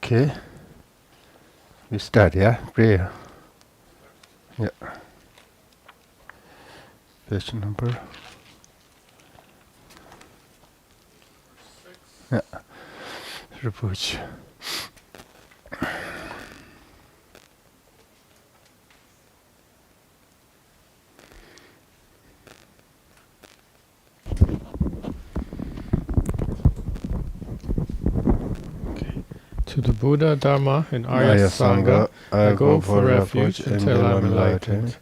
Okay. We start, yeah? Prayer. Yeah. Page number. Yeah. Reproach. To the Buddha, Dharma, and Arya Sangha, I go for refuge until I'm enlightened.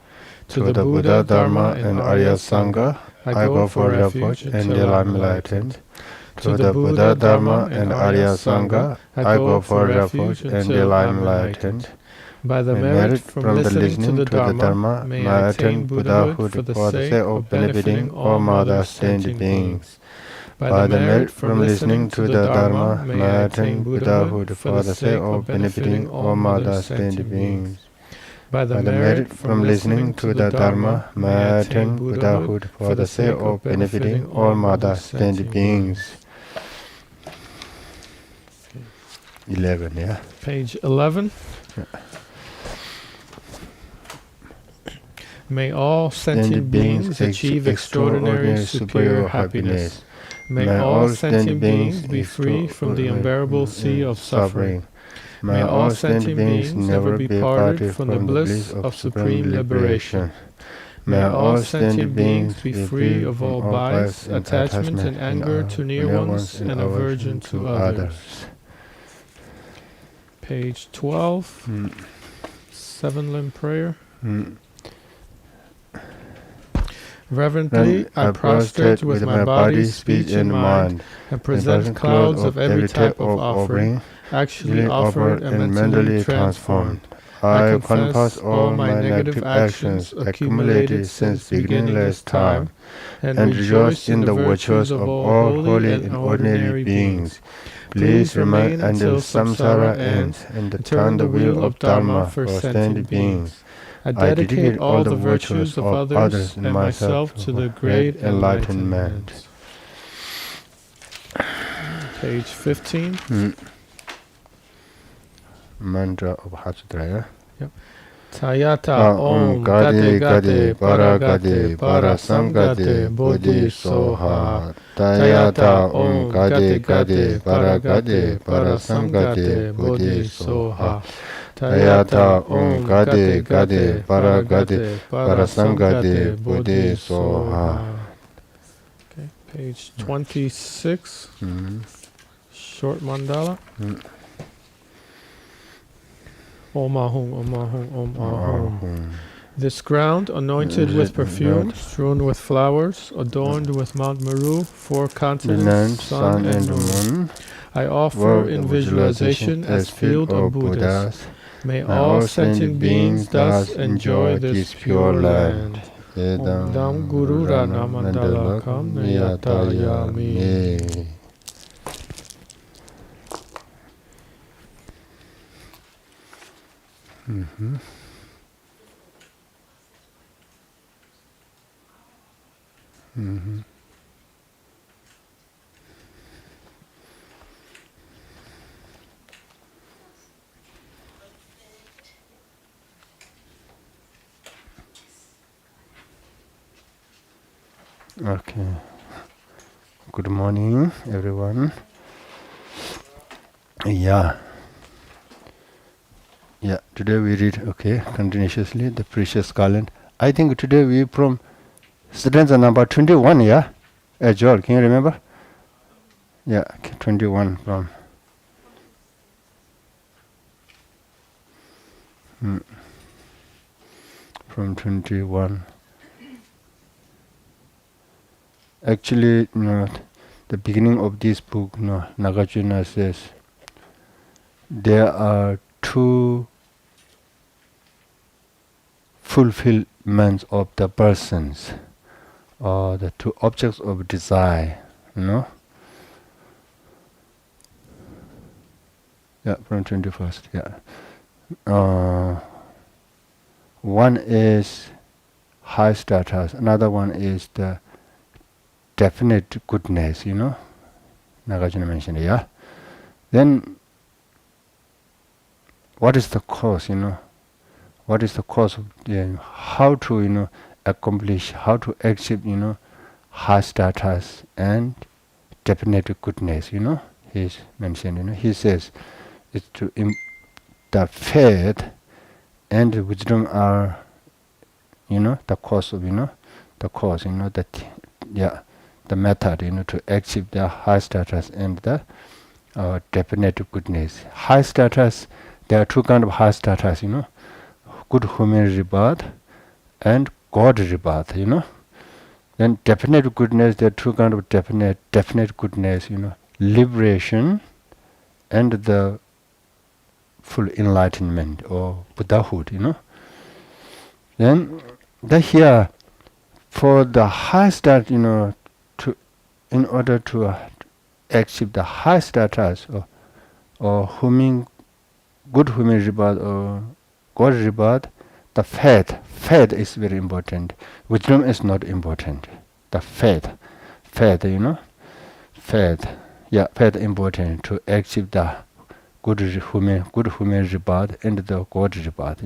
To the Buddha, Dharma, and Arya Sangha, I go for refuge until I'm enlightened. To the Buddha, Dharma, and Arya Sangha, I go for refuge until I'm enlightened. By the merit from listening to the Dharma, may I attain Buddhahood for the sake of benefiting all other sentient beings. By the merit from listening to the Dharma, may I attain Buddhahood for the sake of benefiting all other sentient beings. By the merit from listening to the Dharma, may I attain Buddhahood for the sake of benefiting all other sentient beings. 11, yeah? Page 11. Yeah. May all sentient beings achieve extraordinary superior happiness. May all sentient beings be free from the unbearable sea of suffering. May all sentient beings never be parted from the bliss of supreme liberation. May all sentient beings be free of all bias, attachment, and anger to near ones and aversion to others. Page 12. Seven-limb prayer. Reverently, I prostrate with my body, speech, and mind, and present clouds of every type of offering, actually offered and mentally transformed. I confess all my negative actions accumulated since beginningless time, and rejoice in the virtues of all holy and ordinary beings. Please remain until samsara ends, and turn the wheel of Dharma for sentient beings. I dedicate all the virtues of others and myself to the great enlightenment. Page 15. Mantra of Hatsutraya. Yep. Tayata Om Gade Gade Para Gade Para Samgade Bodhi Soha. Tayata Om Gade Gade Para Gade Para Samgade Bodhi Soha. Tayata Om Gade Gade Para Gade Para Samgade Bodhi Soha. Okay, page 26. Short mandala. Om Ahum, Om Ahum, Om Ahum. This ground, anointed with perfume, strewn with flowers, adorned with Mount Meru, four continents, sun and moon, I offer in visualization as field of Buddhas. May all sentient beings thus enjoy this pure land. Om Dam Guru Rana Mandala Kam Niyatayami. Okay. Good morning, everyone. Yeah, today we read, continuously, the precious Garland. I think today we from stanza number 21, yeah? Joel, can you remember? Yeah, 21 from 21. Actually, the beginning of this book, Nagarjuna says, there are two fulfillments of the persons, or the two objects of desire, Yeah, from 21st, yeah. One is high status, another one is the definite goodness, Nagarjuna mentioned, yeah. Then what is the cause, what is the cause of how to, accomplish, how to achieve, high status and definite goodness, he's mentioned, he says it's to the faith and wisdom are, the cause of, the cause, that, the method, to achieve the high status and the definite goodness. High status, there are two kinds of high status, good human rebirth and God rebirth, Then definite goodness, there are two kinds of definite goodness, liberation and the full enlightenment or Buddhahood, Then here for the high status, to in order to achieve the high status or good human rebirth or God rebirth, the faith is very important. Wisdom is not important. The faith, faith important to achieve the good human rebirth and the God rebirth,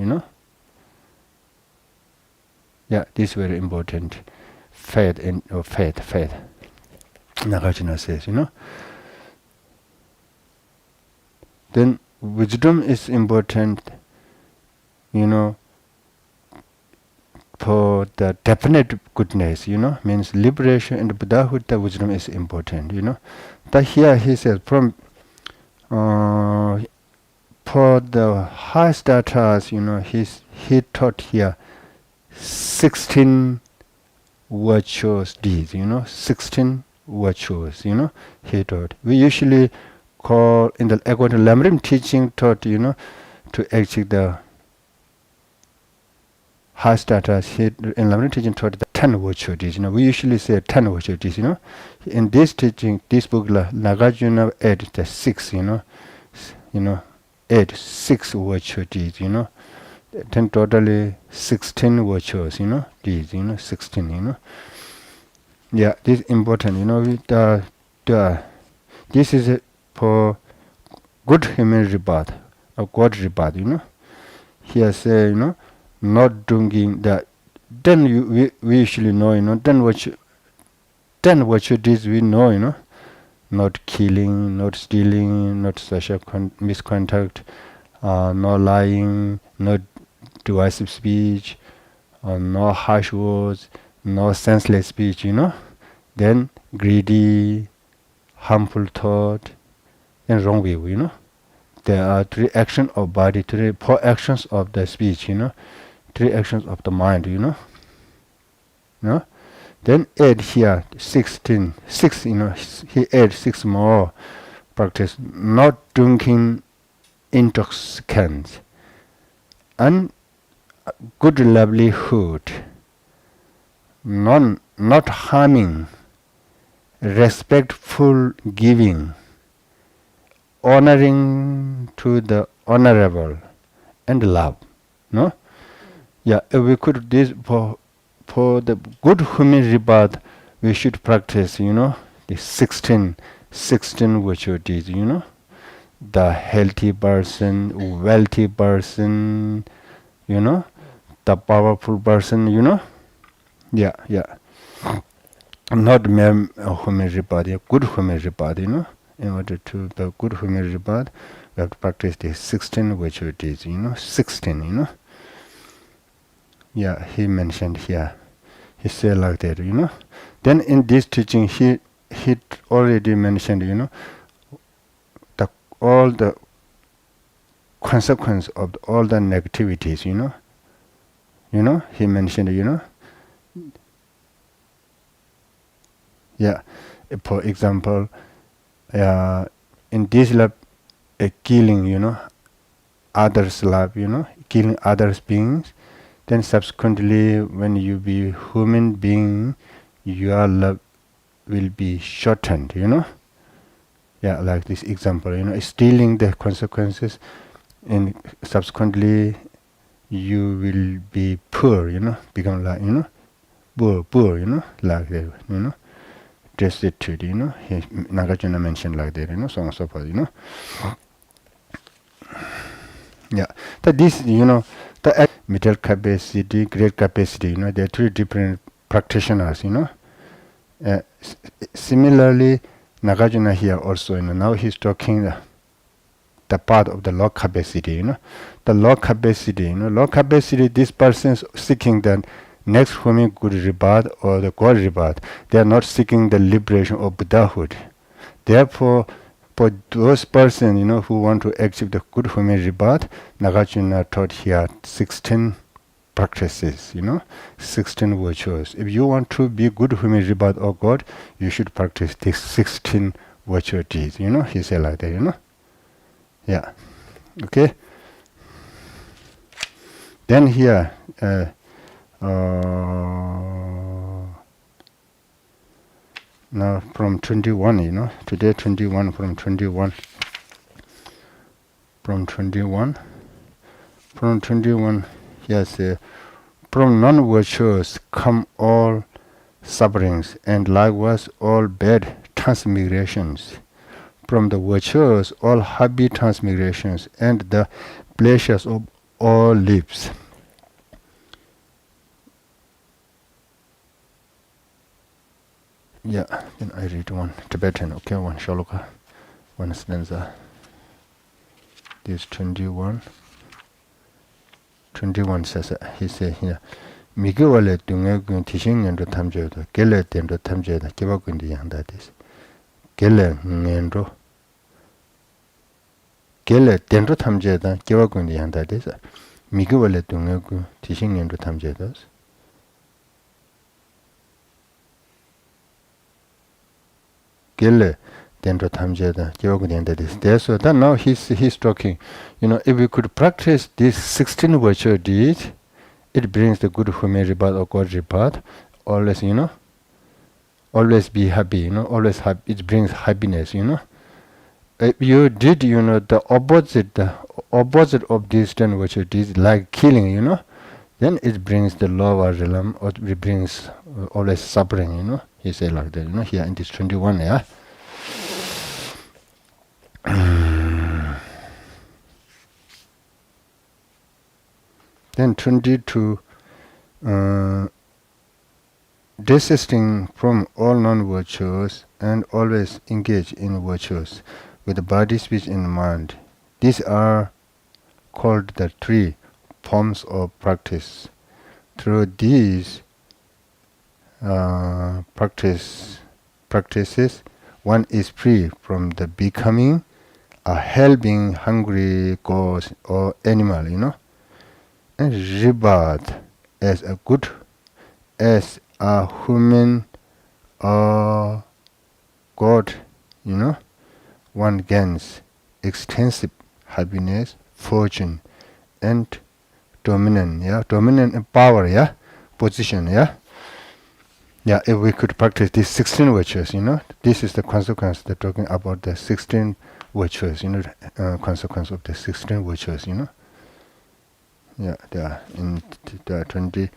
this is very important. Faith in faith. Nagarjuna says, Then wisdom is important, for the definite goodness, means liberation and Buddhahood, the wisdom is important, That here he says from for the high status, he taught here 16 virtuous deeds, 16 virtues, he taught. We usually call in the according to Lamrim teaching taught, to achieve the high status. He in Lamrim teaching taught the 10 virtuous deeds. We usually say 10 virtuous deeds. In this teaching, this book, Nagarjuna added the 6. Add 6 virtuous deeds. Then totally 16 virtues. Deeds. 16. This is important. This is for good human rebirth or God rebirth. Here say not doing that. Then we usually know. Then what you did we know. Not killing, not stealing, not social misconduct, no lying, no divisive speech, no harsh words, no senseless speech. Then greedy, harmful thought, and wrong view. There are 3 actions of body, 4 actions of the speech, 3 actions of the mind, Then add here 6, he adds 6 more practice. Not drinking intoxicants, and good livelihood, not harming, respectful giving, honoring to the honorable, and love. If we could this for the good human rebirth, we should practice, the 16 virtue deeds, the healthy person, wealthy person, the powerful person, not mere human rebirth, good human rebirth, In order to the good human rebirth, we have to practice the 16 virtue deeds, 16, he mentioned here. He said like that, Then in this teaching, he already mentioned, all the consequence of all the negativities, he mentioned, for example, in this life, killing, others' life, killing others' beings. Then subsequently, when you be human being, your love will be shortened, like this example, stealing the consequences, and subsequently you will be poor, become like, poor, like that, destitute, Nagarjuna mentioned like that, so on and so forth, Yeah. This, the middle capacity, great capacity, they're three different practitioners, Similarly, Nagarjuna here also, now he's talking the part of the low capacity, The low capacity, low capacity, this person is seeking the next human good rebirth or the God rebirth. They are not seeking the liberation of Buddhahood. Therefore, for those persons, who want to achieve the good human rebirth, Nagarjuna taught here 16 practices, 16 virtues. If you want to be good human rebirth of God, you should practice these 16 virtue deeds, he said like that, Yeah. Okay. Then here, now from 21, today 21 from 21. From 21, yes, from non-virtuous come all sufferings, and likewise all bad transmigrations. From the virtuous all happy transmigrations, and the pleasures of all lives. Yeah, then I read one Tibetan, okay, one shaloka, one stanza. This 21 says, he says here, Migawale dunga gun tishing and tamjoda, gele tendo tamjoda, kibagundi yanda this. Gele ngendo. Gele tendo tamjoda, kibagundi yanda this. Migawale dunga gun tishing and tamjodas. Gele tendo tamjoda, kibagundi yanda this. There, so that now he's talking, if we could practice these 16 virtue deeds, it brings the good human rebirth or God rebirth. Always, always be happy, always happy. It brings happiness, If you did, the opposite of these 10 virtue deeds, like killing, then it brings the lower realm, or it brings always suffering, He said like that, here in this 21, yeah. Then 22, desisting from all non-virtues and always engage in virtues with the body, speech, and mind. These are called the three forms of practice. Through these practices, one is free from the becoming a hell-being, hungry ghost or animal, and rebirth as a human or God, one gains extensive happiness, fortune, and dominion, dominion and power, position, if we could practice these 16 virtues, this is the consequence. They're talking about the 16 virtues, consequence of the 16 virtues, Yeah, they are in the 22,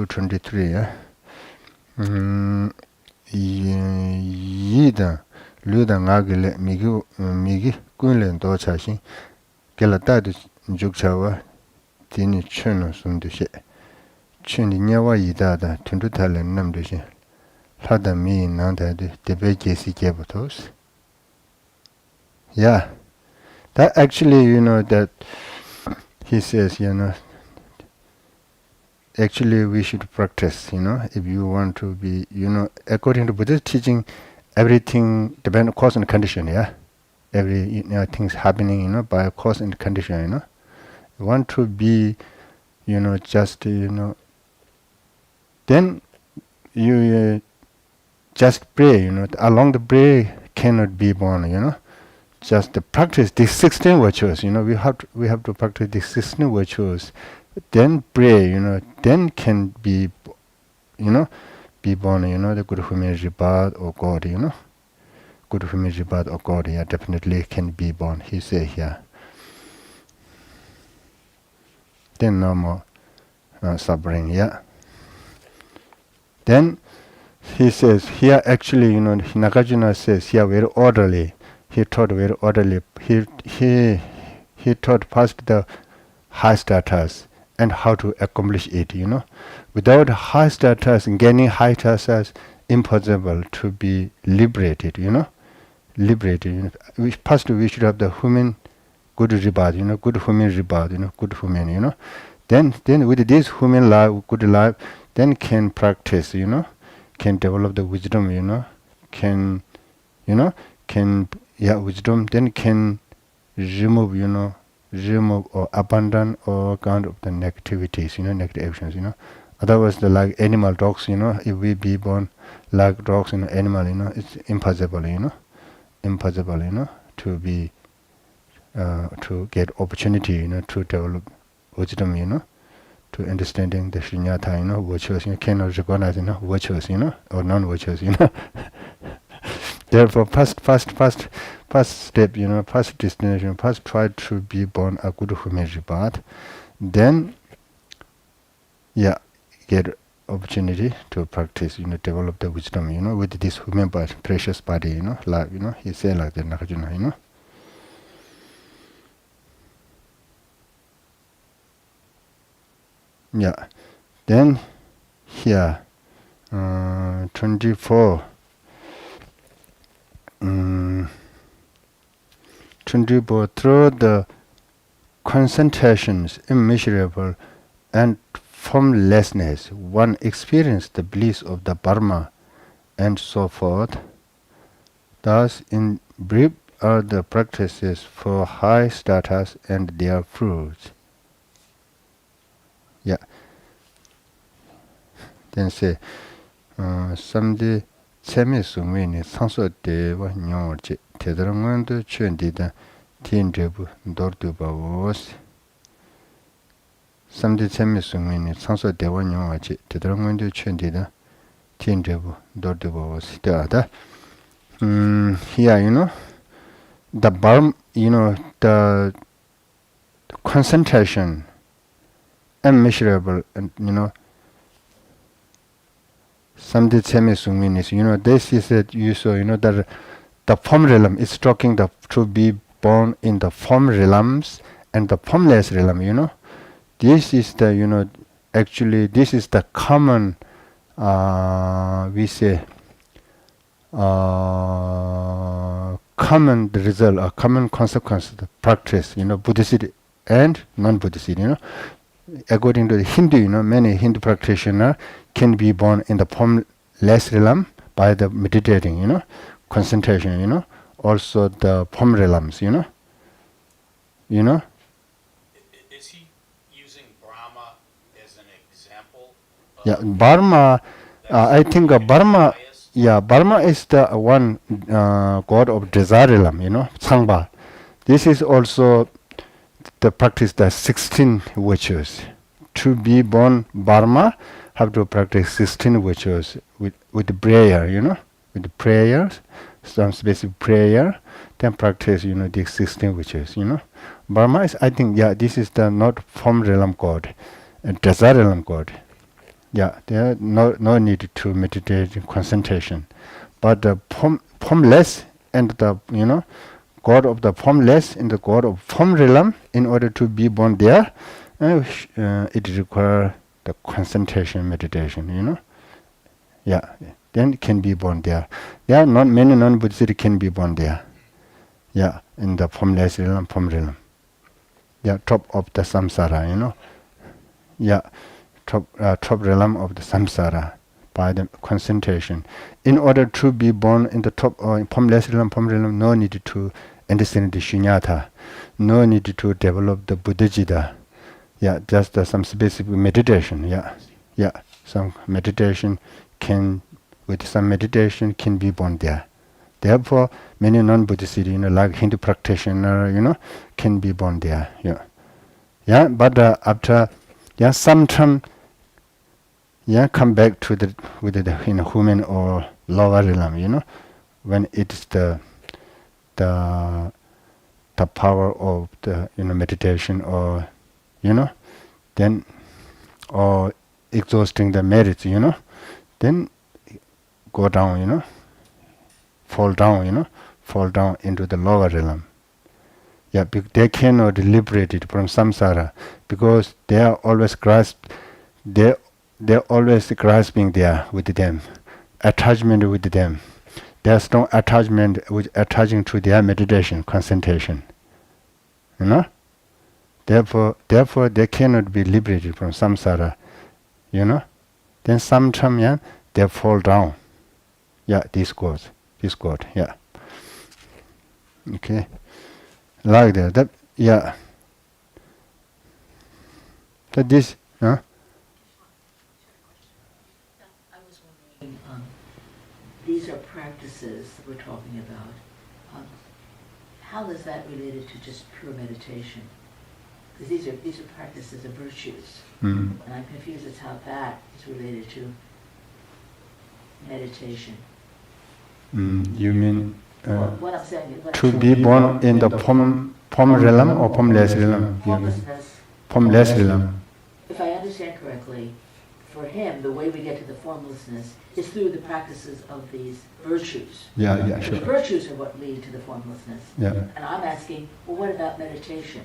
23, Yida, Luda Nagile, Migi, Gunlen Dochashi, Gelatad Jukchawa, Tini Chuno Sundushe, Chuni Nyawa Yidada, Tundutal and Namdushe, Lada me Nanda, the Begesi Gabatos. Yeah, that actually, that. He says, actually we should practice, if you want to be, according to Buddhist teaching, everything depends on cause and condition, Every, things happening, by cause and condition, You want to be, just, then you just pray, along the way cannot be born, Just to practice these 16 virtues, we have to practice these 16 virtues, then pray, then can be, be born, the good human rebirth or God, good human rebirth or God, definitely can be born. He say here. Then no more suffering, Then he says here, actually, Nagarjuna says here very orderly. He taught very orderly. He he taught first the high status and how to accomplish it, Without high status, gaining high status, impossible to be liberated, Liberated. First, we should have the human good rebirth, good human rebirth, good human, Then with this human life, good life, then can practice, can develop the wisdom, can wisdom, then can remove or abandon all kind of the negativities, negative actions, Otherwise, the like animal dogs, if we be born like dogs, animal, it's impossible, impossible, to be to get opportunity, to develop wisdom, to understanding the shunyata, virtues, cannot recognize, virtues, or non-virtues, Therefore, first step, first destination, first try to be born a good human rebirth. Then, get opportunity to practice, develop the wisdom, with this human body, precious body, life, he said like that, Nagarjuna, Then here, 24. 24. Through the concentrations immeasurable and formlessness, one experienced the bliss of the Dharma and so forth. Thus, in brief, are the practices for high status and their fruits. Then say, someday, Semi Sumini, Sanso Deva, Nyorchi, Tedrangundo, Chundida, Tiendebu, Dorduba was. Someday, Semi Sumini, Sanso Deva, Nyorchi, Tedrangundo, Chundida, Tiendebu, Dorduba was. The other. Here, the barm, the concentration, immeasurable, and, Samdhi Tsemi Sungmin is, this is it, you saw, that the form realm is talking to be born in the form realms and the formless realm, This is the, actually, this is the common, we say, common result, a common consequence of the practice, Buddhist and non-Buddhist, According to the Hindu, many Hindu practitioners can be born in the formless realm by the meditating, concentration, also the form realms, Is he using Brahma as an example? Brahma, I think Brahma, Brahma is the one god of desire realm, Sangha. This is also the practice, the 16 virtues. To be born Brahma, have to practice 16 virtues with prayer, with prayers, some specific prayer, then practice, the 16 virtues, Brahma is, I think, this is the not form realm god, desire realm god. There no need to meditate in concentration. But the formless and the, God of the formless and the God of form realm, in order to be born there, it requires the concentration meditation, then can be born there. There are not many non-Buddhists can be born there. In the formless realm, form realm. Top of the samsara, top realm of the samsara by the concentration. In order to be born in the top formless realm, no need to understand the shunyata, no need to develop the buddhajita. Just some specific meditation. Some meditation can, with some meditation, can be born there. Therefore, many non-Buddhists, like Hindu practitioner, can be born there. But after, some time, come back to with the human or lower realm, when it is the power of the meditation or then or exhausting the merits, then go down, fall down into the lower realm. Yeah, they cannot liberate it from samsara because they are always they're always grasping there with them, attachment with them. There's no attachment with attaching to their meditation, concentration. You know? Therefore they cannot be liberated from samsara. You know? Then sometime, yeah, they fall down. Yeah, this goes, yeah. Okay. Like that. Yeah. That this, huh? I was wondering, these are practices that we're talking about. How is that related to just pure meditation? Because these are practices of virtues, and I'm confused as how that is related to meditation. You mean What I'm saying is to be born in the form realm or formless realm? formlessness. Formless realm. If I understand correctly, for him, the way we get to the formlessness is through the practices of these virtues. Yeah, sure. The virtues are what lead to the formlessness. Yeah. And I'm asking, well, what about meditation?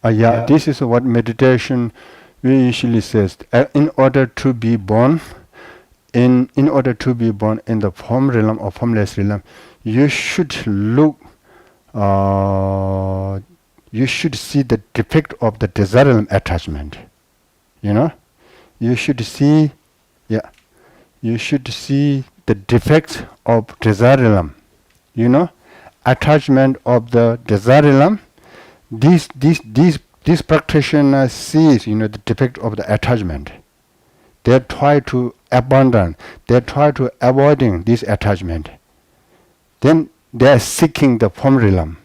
Yeah, this is what meditation we usually says. In order to be born, in order to be born in the form realm or formless realm, you should look. You should see the defect of the desirable attachment. You know, you should see. Yeah, you should see the defects of desirable. You know, attachment of the desirable. These practitioners see, you know, the defect of the attachment. They try to abandon. They try to avoiding this attachment. Then they are seeking the form realm.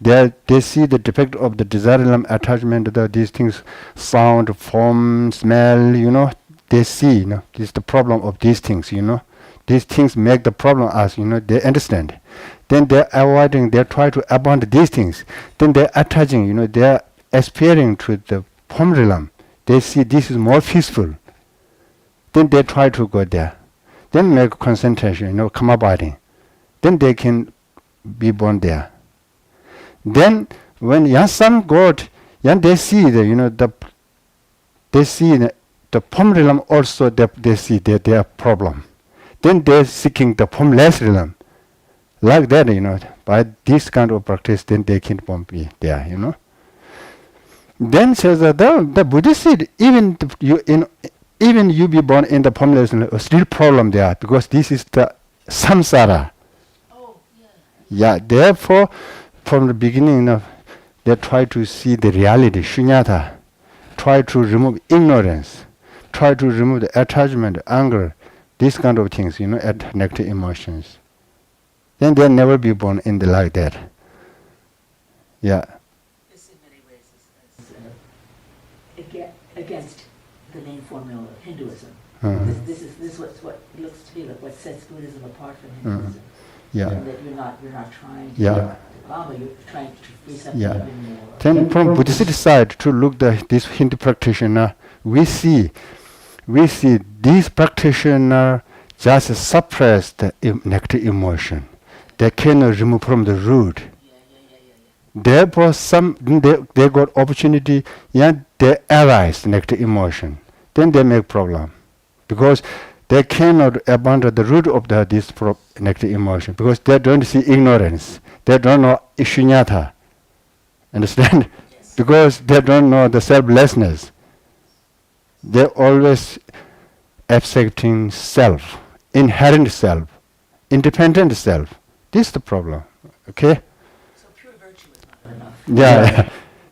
They see the defect of the desirable attachment. These things, sound, form, smell. You know, they see. You know, this is the problem of these things. You know, these things make the problem as, you know, they understand. Then they're avoiding, they try to abandon these things. Then they're attaching, you know, they're aspiring to the form realm. They see this is more peaceful. Then they try to go there. Then make concentration, you know, come abiding. Then they can be born there. Then when some God, they see the, you know, they see the form realm also, they see their problem. Then they're seeking the formless realm. Like that, you know, by this kind of practice, then they can be there, you know. Then says that the Buddhist said, even you be born in the formless, still problem there, because this is the samsara. Oh, Yeah, therefore, from the beginning, you know, they try to see the reality, shunyata, try to remove ignorance, try to remove the attachment, anger, these kind of things, you know, negative emotions. Then they'll never be born in the like that. Yeah. this in many ways is against the main formula of Hinduism. This is what looks to be like what sets Buddhism apart from Hinduism. Yeah. And that you're not trying to Yeah. Dharma, you're trying to free something Yeah. even more. Then from Buddhist side to look this Hindu practitioner, we see these practitioner just suppress the negative emotion. They cannot remove from the root. Therefore, they got opportunity. Yeah, they arise negative emotion. Then they make problem, because they cannot abandon the root of this negative emotion, because they don't see ignorance. They don't know shunyata. Understand? Yes. Because they don't know the selflessness. They always accepting self, inherent self, independent self. This is the problem. Okay? So pure virtue is not enough.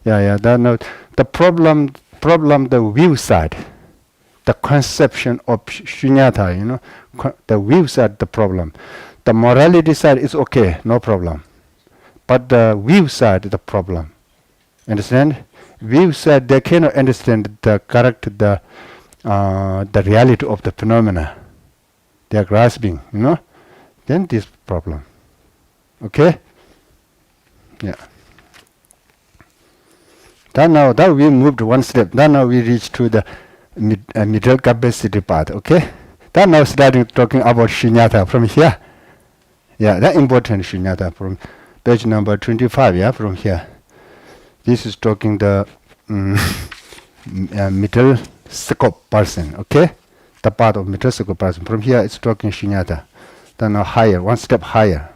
Yeah. The problem, the view side, the conception of shunyata, you know, the view side, the problem. The morality side is okay, no problem. But the view side is the problem. Understand? View side, they cannot understand the reality of the phenomena. They are grasping, you know. Then this problem. Okay? Yeah. Then now that we moved one step. Then now we reach to the middle capacity part. Okay? Then now starting talking about shunyata from here. Yeah, that important shunyata from page number 25, yeah, from here. This is talking the middle scope person, okay? The part of middle scope person. From here, it's talking shunyata. Then higher, one step higher.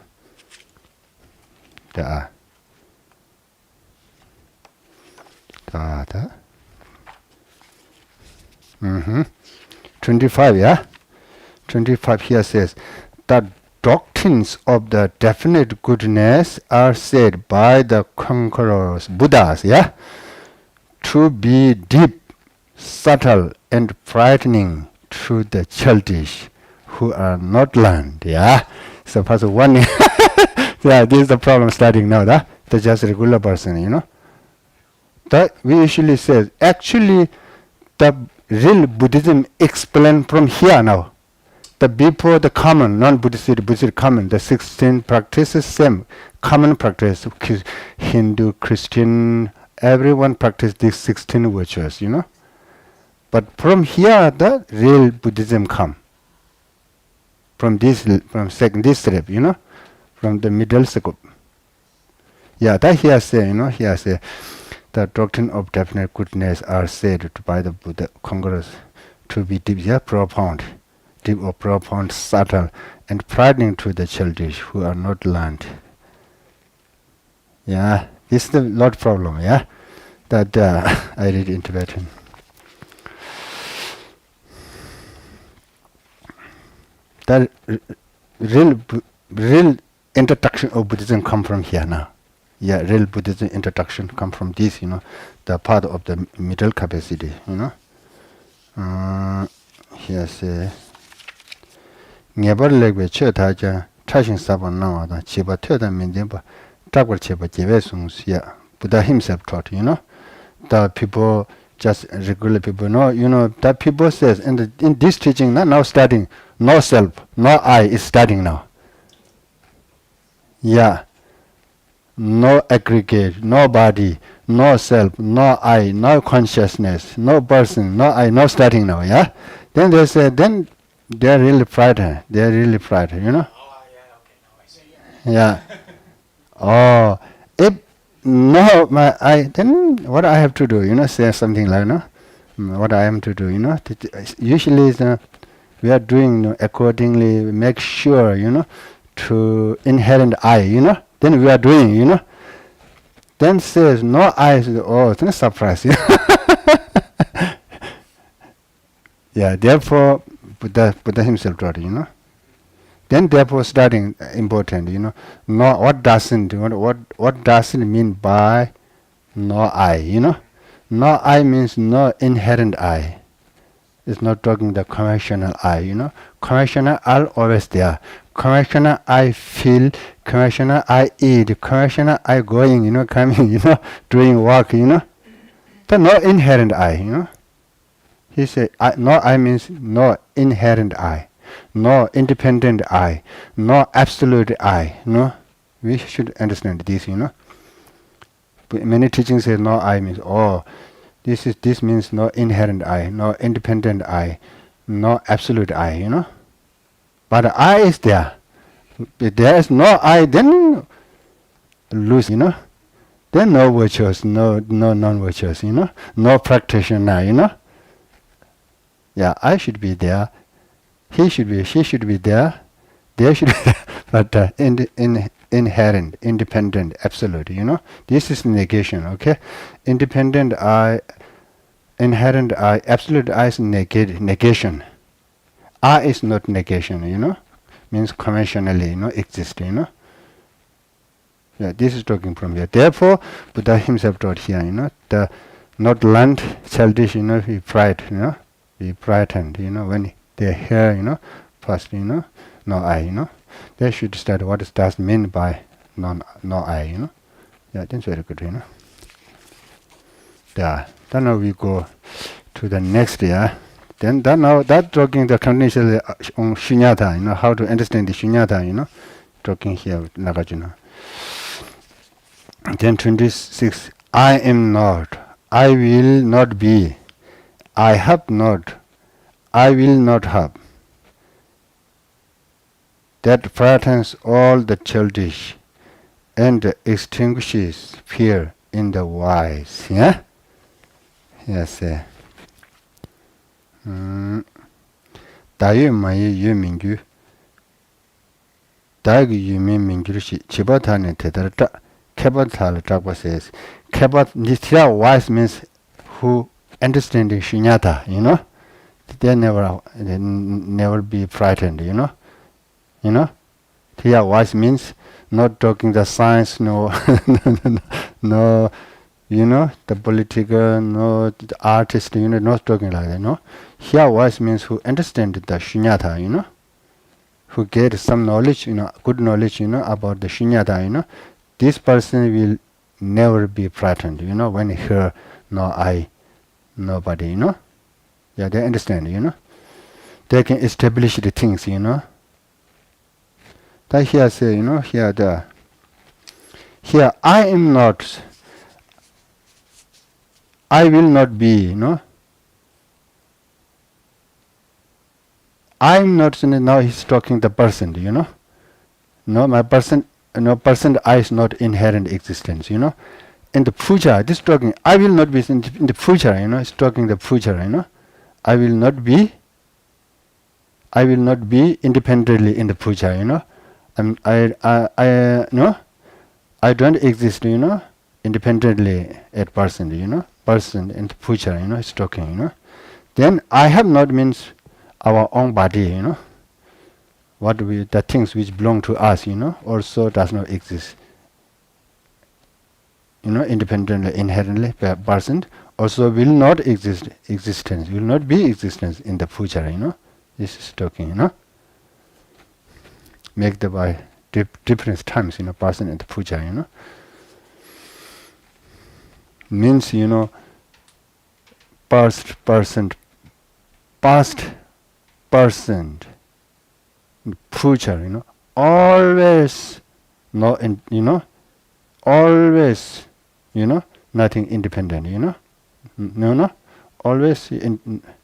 Da. Da, da. 25, yeah? 25 here says, the doctrines of the definite goodness are said by the conquerors, Buddhas, yeah? To be deep, subtle, and frightening to the childish who are not learned, yeah? So first one, yeah, this is the problem starting now, the just regular person, you know? That we usually say, actually, the real Buddhism explained from here now. The before the common, non-Buddhist, Buddhist common, the 16 practices, same common practice. Hindu, Christian, everyone practice these 16 virtues, you know. But from here, the real Buddhism come. From this step, you know, from the middle scope. Yeah, that here say, you know, here say, the doctrine of definite goodness are said by the Buddha conquerors to be deep, yeah, profound, deep or profound, subtle, and frightening to the childish who are not learned. Yeah, this is the lot problem, yeah, that I read in Tibetan. That real introduction of Buddhism come from here now. Yeah, real Buddhism introduction come from this, you know, the part of the middle capacity, you know. Here say, never like che taja, trashing sabon now, the chiba teda mindimba, tagwar chiba jevesums, yeah. Buddha himself taught, you know. The people, just regular people, no, you know, that people says in this teaching now starting, no self, no I is starting now. Yeah. No aggregate, no body, no self, no I, no consciousness, no person, no I, no starting now, yeah? Then they say, then they're really frightened. They're really frightened, you know? Oh, yeah, okay, now I see. Yeah. Oh, if no, then what I have to do, you know, say something like, no? What I am to do, you know? Usually we are doing, you know, accordingly, make sure, you know, to inherent I, you know? Then we are doing, you know. Then says no I. Oh, it's not surprise. Yeah. Therefore, Buddha himself taught, you know. Then therefore starting important, you know. No, what doesn't mean by no I, you know. No I means no inherent I. It's not talking the conventional I, you know. Conventional I always there. Conventional I feel, conventional I eat, conventional I going, you know, coming, you know, doing work, you know. The no inherent I, you know. He said, no I means no inherent I, no independent I, no absolute I, no. We should understand this, you know. But many teachings say no I means, oh, this means no inherent I, no independent I, no absolute I, you know. But I is there. If there is no I, then lose, you know. Then no virtues, no non-virtues, you know. No practitioner, you know. Yeah, I should be there. He should be, she should be there. There should be, but inherent, independent, absolute, you know. This is negation, okay. Independent I, inherent I, absolute I is negation. I is not negation, you know, means conventionally, you know, exist, you know. Yeah, this is talking from here. Therefore, Buddha himself taught here, you know, the not learned, childish, you know, be frightened, you know, be frightened, you know, when they hear, you know, first, you know, no I, you know, they should study what does that mean by no I, you know. Yeah, that's very good, you know. Yeah, then now we go to the next, yeah. Then that talking the continuation on shunyata, you know, how to understand the shunyata, you know, talking here with Nagarjuna. Then 26, I am not, I will not be, I have not, I will not have. That frightens all the childish and extinguishes fear in the wise. Yeah? Yes. 다유 마이 유민규 다기 유민 민규시 지바타네 대다르다 케바탈 작바세스 케바 니티아 wise means who understand shunyata, you know. They never be frightened, you know. Here wise means not talking the science, no, no, you know, the political, no, the artist, you know, not talking like that, no. Here wise means who understand the shunyata, you know, who get some knowledge, you know, good knowledge, you know, about the shunyata, you know. This person will never be frightened, you know, when he hear no I, nobody, you know. Yeah, they understand, you know. They can establish the things, you know. That here say, you know, here I am not, I will not be, you know. I am not, now he's talking the person, you know. No, my person, no person I is not inherent existence, you know. In the future, this talking, I will not be in the future, you know, it's talking the future, you know. I will not be independently in the future, you know. I don't exist, you know, independently at person, you know, person in the future, you know, it's talking, you know. Then I have not means our own body, you know. The things which belong to us, you know, also does not exist, you know, independently, inherently, person also will not be existence in the future, you know. This is talking, you know. Make the by different times, you know, person in the future, you know. Means, you know, past person, future, you know, always no, you know, always, you know, nothing independent, you know. No, always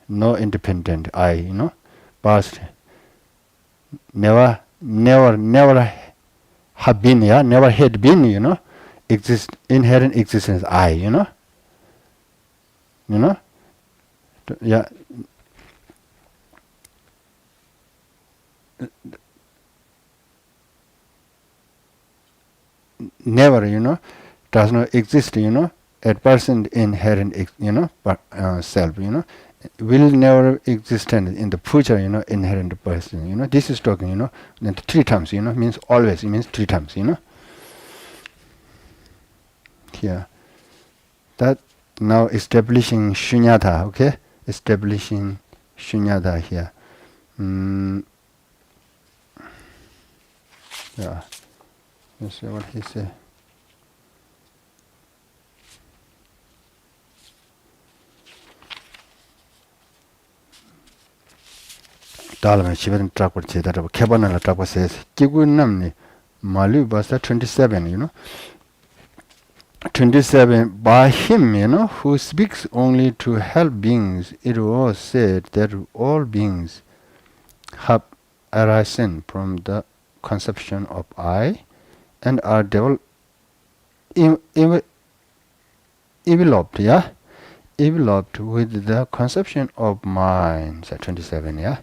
no independent I, you know. Past never have been, yeah, never had been, you know, inherent existence I, you know. Yeah. Never, you know, does not exist, you know, at person inherent, you know, self, you know, will never exist in the future, you know, inherent person, you know. This is talking, you know, 3 times, you know, means always, it means 3 times, you know. Here, that now establishing shunyata, okay, establishing shunyata here. Yeah, let's see what he said. 다음에 집에는 트럭을 제대로 개발을 트럭을 세서 끼고 남니 말이 벌써 27, you know. 27 by him, you know, who speaks only to help beings, it was said that all beings have arisen from the conception of I and are enveloped, yeah, enveloped with the conception of mind. So 27, yeah.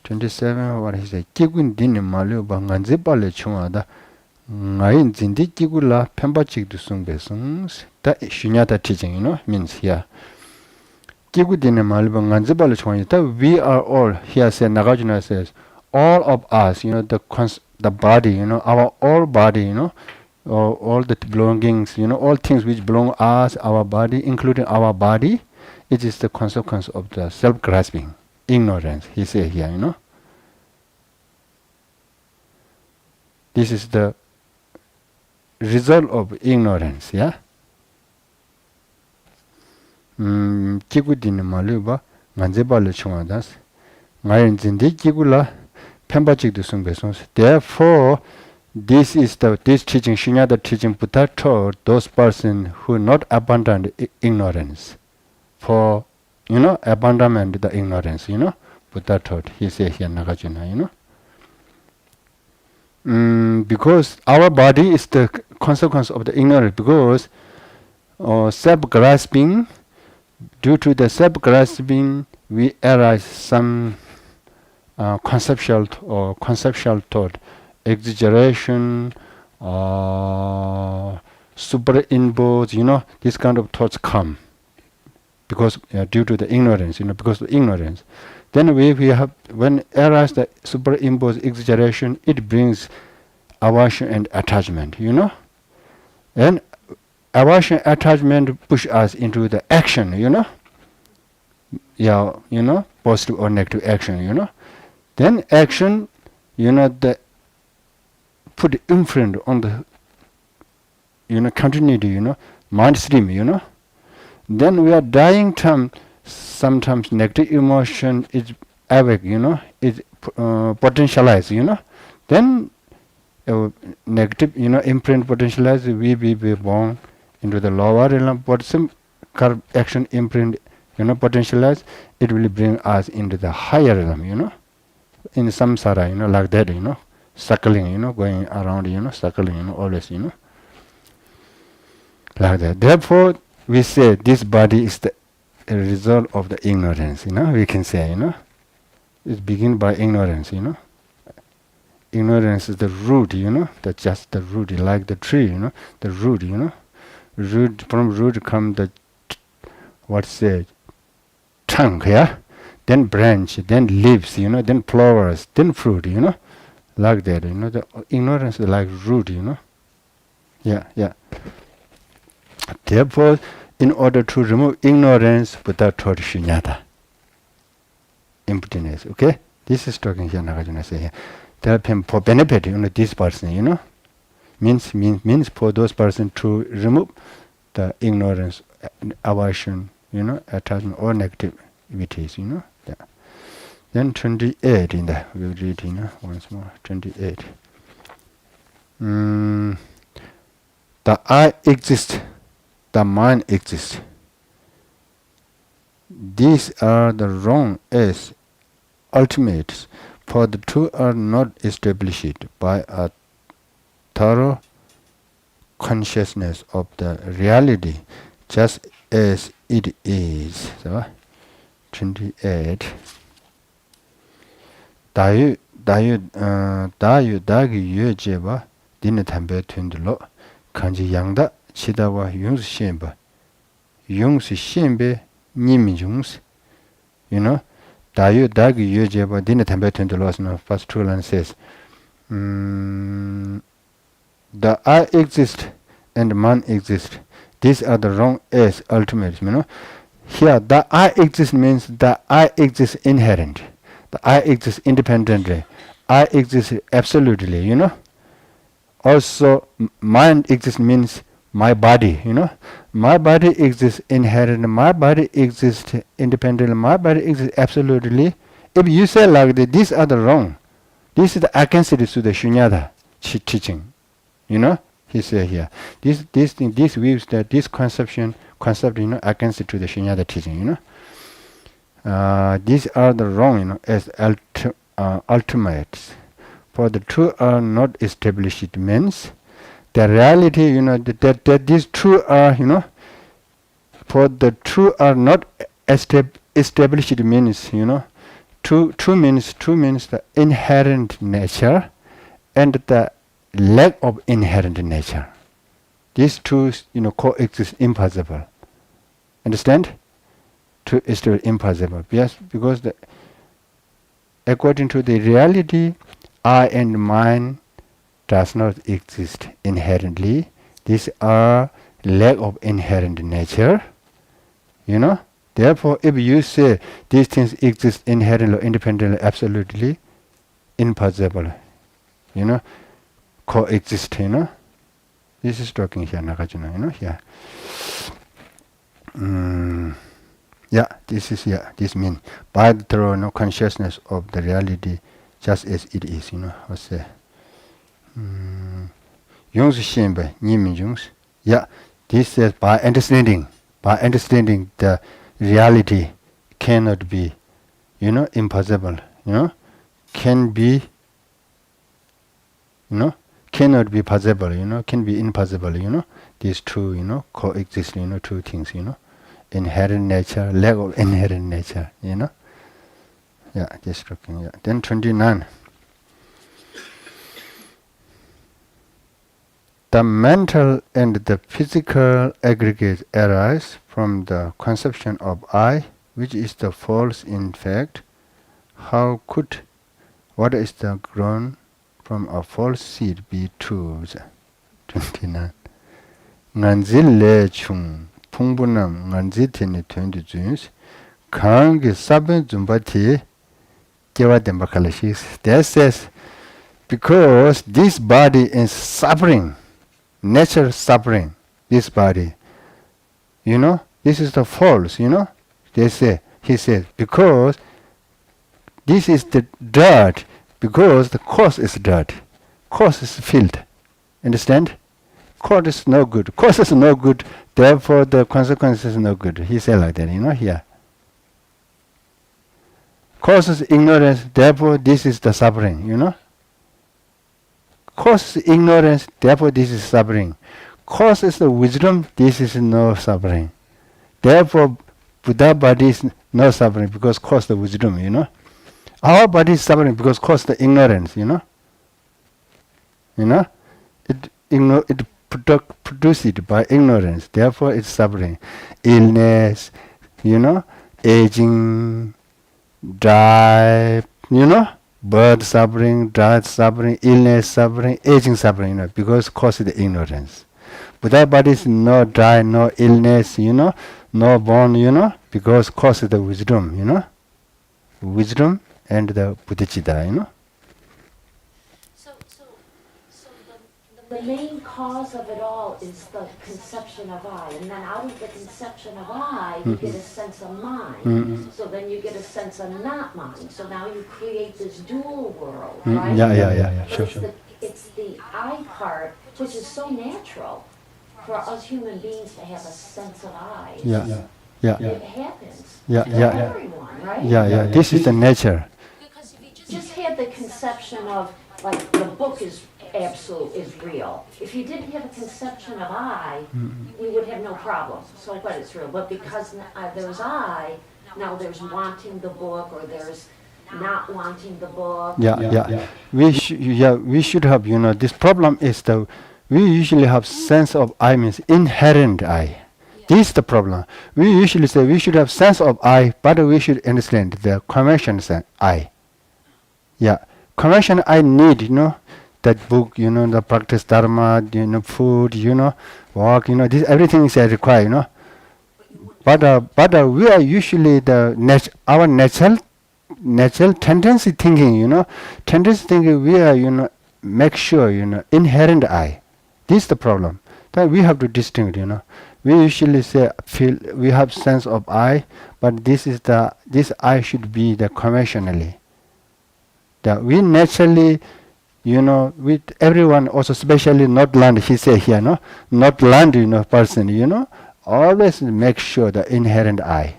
27, what he said, Kigun dini malu ba nganze pale chungada ngayin zindi kigula pembachik du sung besung. That shunyata teaching, you know, means here. Kigu dini malu ba nganze pale chungada, we are all, here says, Nagarjuna says, all of us, you know, the body, you know, our all body, you know, all the belongings, you know, all things which belong us, our body, including our body, it is the consequence of the self-grasping. Ignorance, he said here, you know. This is the result of ignorance, yeah. Kigudin maluba, manzebal chungadas, ngayon zindi kigula, pembachik dusung besons. Therefore, this teaching, Shunyata teaching, Buddha taught those persons who not abandoned ignorance. For, you know, abandonment the ignorance, you know. Buddha taught, he said here, Nagarjuna, you know. because our body is the consequence of the ignorance, because self-grasping, due to the self-grasping, we arise some conceptual thought, exaggeration, superimpose, this kind of thoughts come because due to the ignorance, because of ignorance. Then when arise the superimpose exaggeration, it brings aversion and attachment, and aversion attachment push us into the action, positive or negative action, then action, the put influence on the continuity, mind stream, then we are dying time. Sometimes negative emotion is awake, is potentialized, then negative, imprint potentialized, we be born into the lower realm, but some action imprint, potentialized, it will bring us into the higher realm, in samsara, like that, circling, going around, circling, always, like that. Therefore, we say this body is the result of the ignorance, we can say, it begins by ignorance, Ignorance is the root, that's just the root, like the tree, the root, root, from root come the, trunk, then branch, then leaves, then flowers, then fruit, like that, the ignorance is like root, yeah. Therefore, in order to remove ignorance, Buddha taught shunyata, emptiness, okay? This is talking here, Nagarjuna say here. Therefore, for benefit, this person, means for those person to remove the ignorance, aversion, attachment or negativities, yeah. Then 28 in that, we'll read, once more, 28. The I exists, the mind exists. These are the wrong as ultimates, for the two are not established by a thorough consciousness of the reality just as it is. So, 28. 다유 다기 유제바 디네 담배 튼들로 간지 양다 치다와 용수 시엠바 용수 시엠베 님이 용수 다유 다기 유제바 디네 담배 튼들로 first two line says the I exist and man exist. These are the wrong as ultimates, Here, the I exist means the I exist inherent. The I exists independently. I exist absolutely, Also, mind exists means my body, My body exists inherent. My body exists independently. My body exists absolutely. If you say like that, these are the wrong. This is the against to the Shunyata teaching, He said here. This views that this concept, against to the Shunyata teaching, These are the wrong, as ultimates. For the two are not established, it means the reality, that these two are, for the two are not established, it means, two means the inherent nature and the lack of inherent nature. These two, coexist impossible. Understand? Two is still impossible. Yes, because according to the reality, I and mind does not exist inherently. These are lack of inherent nature. Therefore, if you say these things exist inherently, independently, absolutely impossible. Coexist. This is talking here, Nagarjuna. Here. This means by the thorough consciousness of the reality just as it is, What's say? Jungs Shimba, Nimin Jungs. This says by understanding the reality cannot be, impossible, can be you know, cannot be possible, you know, can be impossible, you know. These two, you know, coexist, you know, two things, you know. Inherent nature, lack of inherent nature, you know. Yeah, just looking, yeah. Then 29. The mental and the physical aggregates arise from the conception of I, which is the false in fact. How could what is the grown from a false seed be true? 29. Nganzil le chung 풍부남 nganzil teni 20 juns kangi sabin zumbati kewa dembakalashi. That says because this body is suffering, natural suffering, this body, you know, this is the false, you know. They say, he says, because this is the dirt, because the cause is dirt, cause is filth. Understand? Cause is no good. Cause is no good, therefore the consequence is no good. He said like that, you know, here. Cause is ignorance, therefore this is the suffering, you know. Cause is ignorance, therefore this is suffering. Cause is the wisdom, this is no suffering. Therefore, Buddha body is no suffering because cause the wisdom, you know. Our body is suffering because cause the ignorance, you know. You know, it produced by ignorance, therefore it's suffering. Illness, you know, aging, die, you know. Birth suffering, death suffering, illness suffering, aging suffering, you know, because cause the ignorance. Buddha body is no die, no illness, you know, no born, you know, because cause the wisdom, you know. Wisdom and the bodhicitta, you know. The main cause of it all is the conception of I, and then out of the conception of I, you get a sense of mind. So then you get a sense of not mind. So now you create this dual world, right? Yeah. But it's the I part, which is so natural for us human beings to have a sense of I. It happens. Yeah. Everyone, right? Yeah. This is the nature. Because if you just had the conception of, like, the book is absolute, is real. If you didn't have a conception of I, you would have no problem. So, but it's real. But because there's I, now there's wanting the book, or there's not wanting the book. Yeah. We should have, you know, this problem is we usually have sense of I means inherent I. This is the problem. We usually say we should have sense of I, but we should understand the convention I. Yeah, convention I need, you know, that book, you know, the practice dharma, you know, food, you know, walk, you know, this everything is required, you know. But we are usually our natural tendency thinking, you know, we are, you know, make sure, you know, inherent I. This is the problem. That we have to distinguish, you know. We usually say we have sense of I, but this I should be the conventionally. That we naturally, you know, with everyone also, especially not learned, he say here, no, not learned, you know, person, you know, always make sure the inherent I,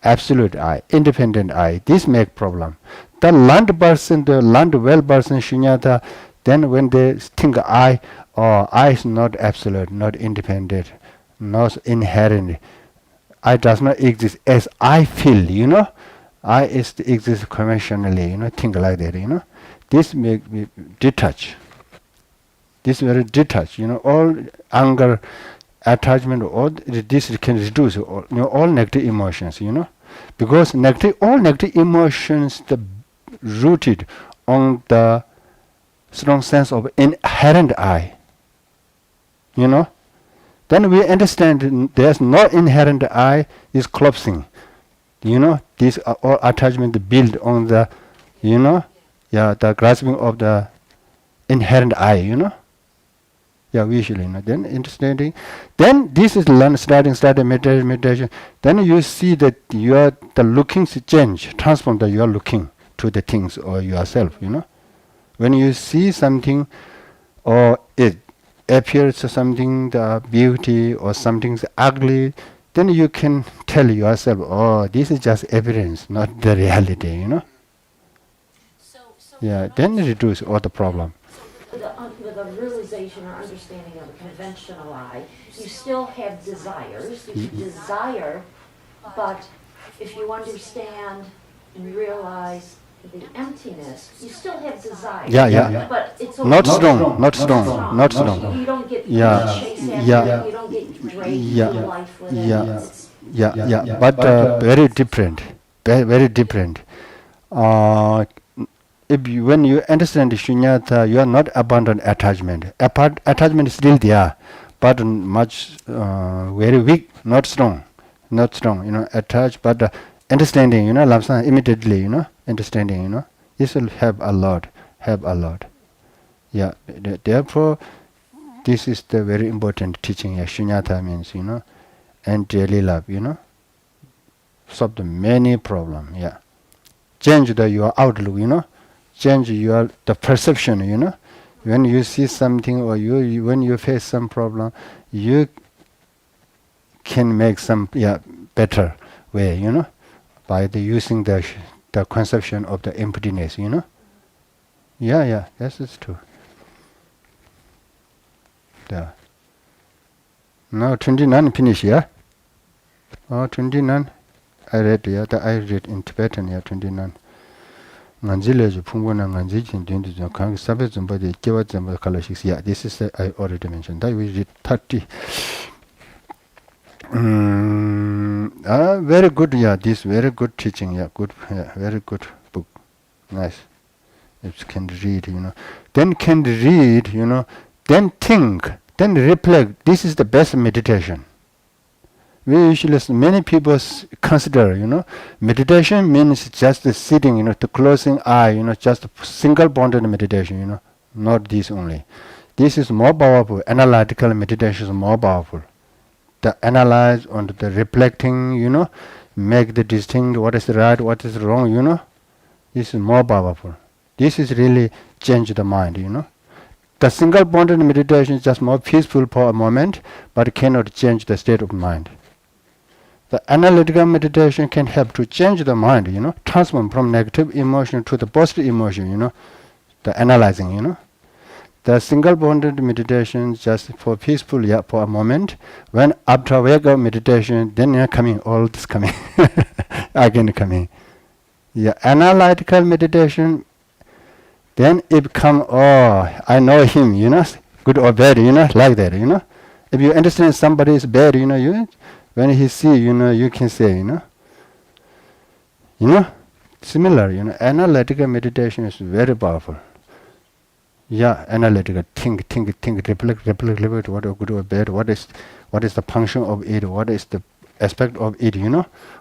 absolute I, independent I. This make problem. The learned person, the learned well person, shunyata, then when they think I is not absolute, not independent, not inherent. I does not exist as I feel, you know. I is to exist conventionally, you know, think like that, you know. This make me detach. This very detached, you know, all anger, attachment, all this can reduce all, you know, all negative emotions, you know. Because all negative emotions rooted on the strong sense of inherent I. You know? Then we understand there's no inherent I is collapsing. You know, this all attachment built on the, you know, the grasping of the inherent I, you know. Yeah, visually, you know. Then understanding. Then this is starting meditation. Then you see that the lookings change, transform that you are looking to the things or yourself, you know. When you see something or it appears something the beauty or something's ugly, then you can tell yourself, oh, this is just evidence, not the reality, you know. So Yeah, then reduce all the problem. So realization or understanding of a conventional I, you still have desires. You can desire, but if you understand and realize the emptiness, you still have desire. Yeah. But it's Not okay. strong, not strong, not strong. You don't get Yeah. chase after Yeah. it, you don't get dragged Yeah. through life with it. Yeah. It's- Yeah. But very different. Very different. When you understand shunyata, you are not abandon attachment. Attachment is still there, but much very weak, not strong. Attached, but understanding, lamsa immediately, understanding, this will help a lot. Yeah. Therefore, this is the very important teaching. Shunyata means, and daily love, solve the many problem. Yeah. Change your outlook, change the perception, when you see something or when you face some problem, you can make some better way, by using the conception of the emptiness, Yeah, that is true. There. Now 29 finish, yeah? Oh, 29. I read in Tibetan, 29. Nganzilejo pungona nganzijin dindu kang sabe zumba de kewa zumba kalashis. Yeah, this is I already mentioned. That we read 30. Very good, this very good teaching, good, very good book. Nice. If can read, Then can read, then think, then reflect. This is the best meditation. Many people consider, meditation means just sitting, to closing eye, just single bonded meditation, not this only. This is more powerful. Analytical meditation is more powerful. The analyze and the reflecting, make the distinct what is right, what is wrong, This is more powerful. This is really change the mind, The single bonded meditation is just more peaceful for a moment, but cannot change the state of mind. The analytical meditation can help to change the mind, transform from negative emotion to the positive emotion, the analyzing, The single bonded meditation just for peaceful, for a moment. When after wake up meditation, then all this coming, again coming. Yeah, analytical meditation, then it become, I know him, good or bad, like that, If you understand somebody is bad, when he see, you can say, similar, analytical meditation is very powerful. Yeah, analytical, think, reflect, what is good or bad, what is the function of it, what is the aspect of it,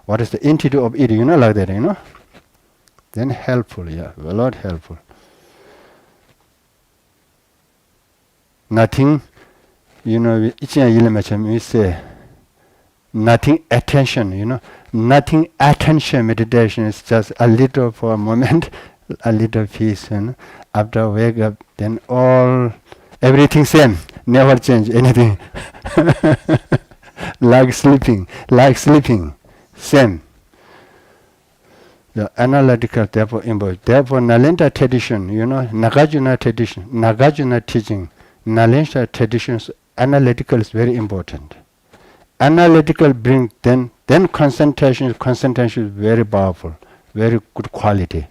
what is the entity of it, like that, Then helpful, a lot helpful. Nothing, we say, nothing attention, nothing attention meditation is just a little for a moment, a little peace, after wake up, then everything same, never change anything. like sleeping, same. The analytical, therefore, Nalanda tradition, Nagarjuna teaching, Nalanda traditions, analytical is very important. Analytical bring then concentration is very powerful, very good quality.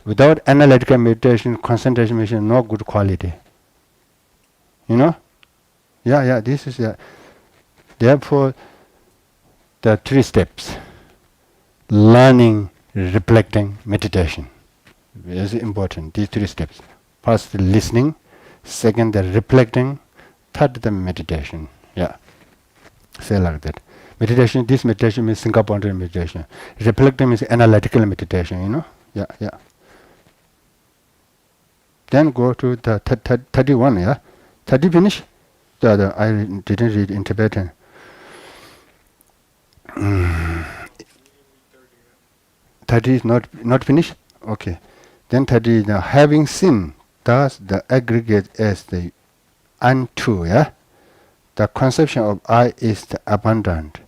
Without analytical meditation, concentration is no good quality. This is therefore the 3 steps. Learning, reflecting, meditation. Very important, these 3 steps. First the listening, second the reflecting, third the meditation. Say like that. Meditation, this meditation means single bonded meditation. Reflecting means analytical meditation, Then go to the 31, 30 finish? I didn't read in Tibetan. 30 is not finished? Okay. Then 30, having seen, thus the aggregate as the unto, The conception of I is the abundant.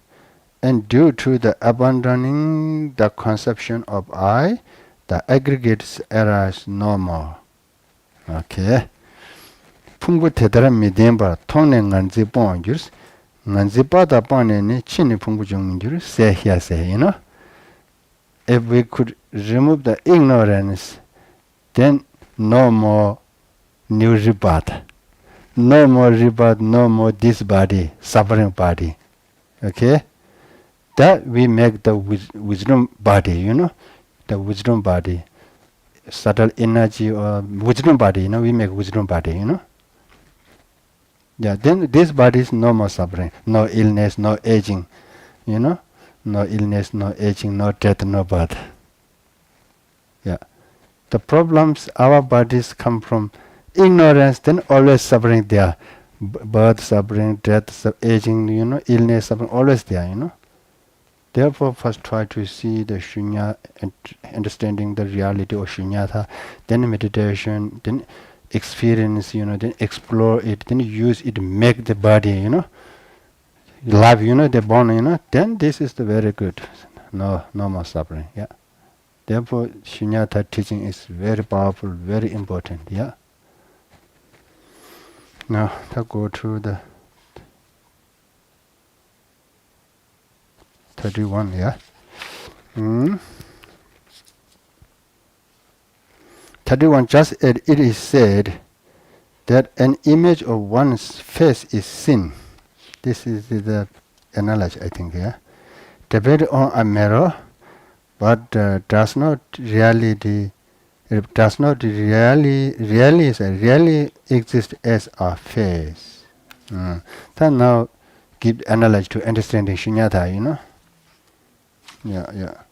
And due to the abandoning the conception of I, the aggregates arise no more. Okay. 풍부 대단한 미덴바 통내 nganzi pon jurs nganzi pada pane ne chini 풍부 jung jurs say here say, you know. If we could remove the ignorance, then no more new rebirth, no more rebirth, no more this body, suffering body. Okay? That we make the wisdom body, you know, the wisdom body, subtle energy or wisdom body, you know, we make wisdom body, you know. Yeah, then this body is no more suffering, no illness, no aging, you know, no illness, no aging, no death, no birth. Yeah. The problems, our bodies come from ignorance, then always suffering there. Birth, suffering, death, aging, you know, illness, suffering, always there, you know. Therefore, first try to see the shunya and understanding the reality of shunyata, then meditation, then experience, you know, then explore it, then use it, make the body, you know, life, you know, the bone, you know, then this is the very good. No more suffering, yeah. Therefore, shunyata teaching is very powerful, very important, yeah. Now, let's go to the 31, yeah. 31, just as it is said that an image of one's face is sin. This is the analogy, I think, yeah. Depending on a mirror, but does not really exist as a face. Then now give analogy to understanding shunyata, you know. Yeah.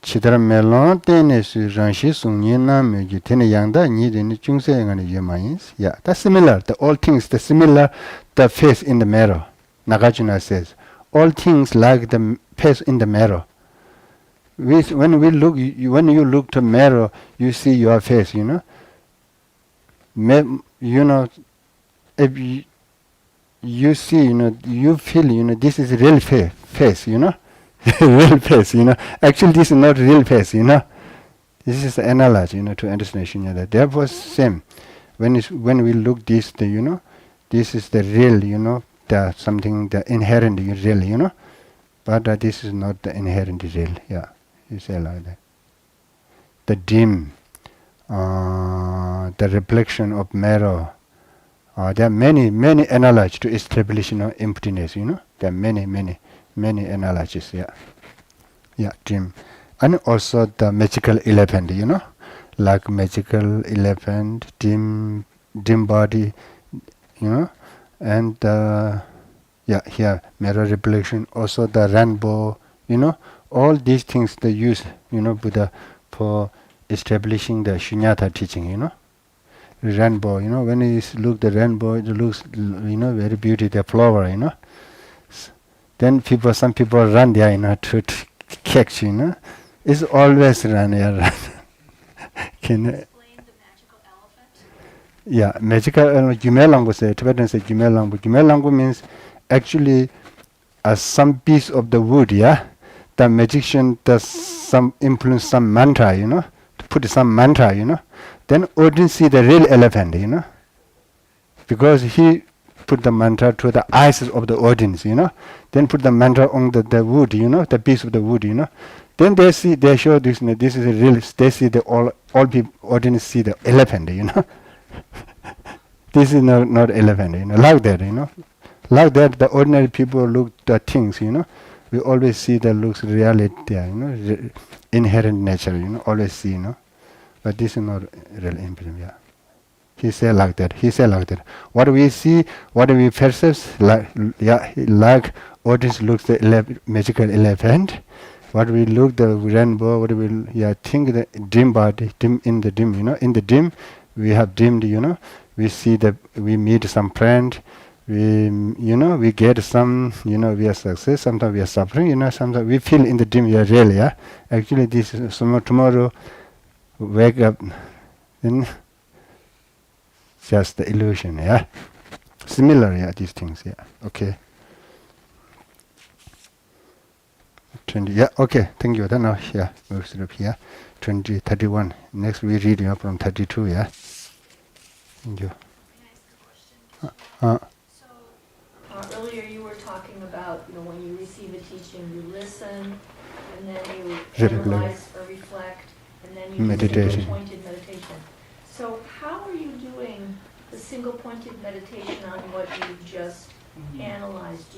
Chidara melon tenes ranshi sungyena meji tene yangda ni de ni chungse ngani yemayins. Yeah, that's similar. The all things, the similar, the face in the mirror. Nagarjuna says, all things like the face in the mirror. When you look to mirror, you see your face, you know. You know, if you see, you know, you feel, you know, this is real face, you know. Real face, you know. Actually, this is not real face, you know. This is the analogy, you know, to understand shunyata. Therefore, same. When we look this, you know, this is the real, you know, the something, the inherent real, you know. But this is not the inherent real, yeah. You say like that. The dim, the reflection of mirror. There are many analogies to establish, you know, emptiness, you know. There are many analogies, yeah. Yeah, dim. And also the magical elephant, you know. Like magical elephant, dim body, you know. And here, mirror reflection, also the rainbow, you know. All these things they use, you know, Buddha for establishing the shunyata teaching, you know. Rainbow, you know, when you look the rainbow, it looks, you know, very beautiful, the flower, you know. Then some people run there, you know, to catch, you know. It's always run, yeah. Can you explain the magical elephant? Yeah, magical, Jumelangu say, Tibetan say Jumelangu. Jumelangu means actually some piece of the wood, yeah. The magician does influence some mantra, you know, to put some mantra, you know. Then audience see the real elephant, you know, because he put the mantra to the eyes of the audience, you know. Then put the mantra on the wood, you know, the piece of the wood, you know. Then they show this, you know, this is a real. They see the all people audience see the elephant, you know. This is not elephant, you know, like that, you know, like that. The ordinary people look the things, you know. We always see the looks reality there, you know, inherent nature, you know, always see, you know. But this is not real empiricism, yeah. He said like that. What we see, what we perceive, like audience looks the magical elephant. What we look the rainbow, what we think the dim body, dim in the dim, you know. In the dim, we have dimmed, you know. We meet some friend. We get some, you know, we are success, sometimes we are suffering, you know, sometimes we feel in the dim we are real, yeah. Actually this is tomorrow wake up, then just the illusion, yeah. Similar, yeah, these things, yeah. Okay. 20, yeah, okay, thank you. Then now, yeah, we'll stop here. 31. Next we read from 32, yeah. Thank you. May I ask a question? Uh, Earlier you were talking about, when you receive a teaching, you listen, and then you Reflect. analyze or reflect, and then you do Meditation. single-pointed meditation. So how are you doing the single-pointed meditation on what you've just analyzed?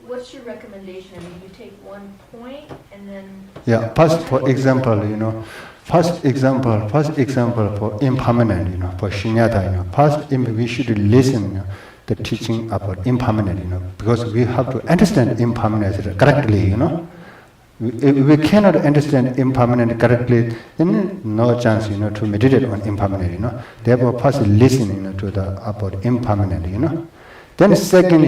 What's your recommendation? I mean, you take one point and then... Yeah, first for example, first example for impermanent, for shunyata, first we should listen the teaching about impermanent, because we have to understand impermanence correctly, If we cannot understand impermanent correctly, then no chance, to meditate on impermanent, Therefore, first listen, to the about impermanent, Then second,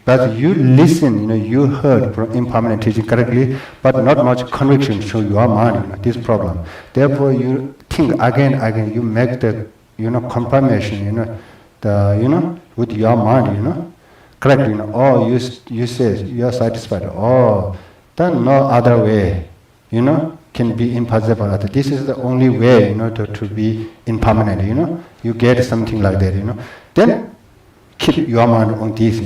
but you listen, you heard from impermanent teaching correctly, but not much conviction to your mind, this problem. Therefore, you think again, you make the, confirmation, with your mind, correct, you say you are satisfied. Then no other way, can be impossible. This is the only way, to be impermanent, you get something like that, Then keep your mind on this,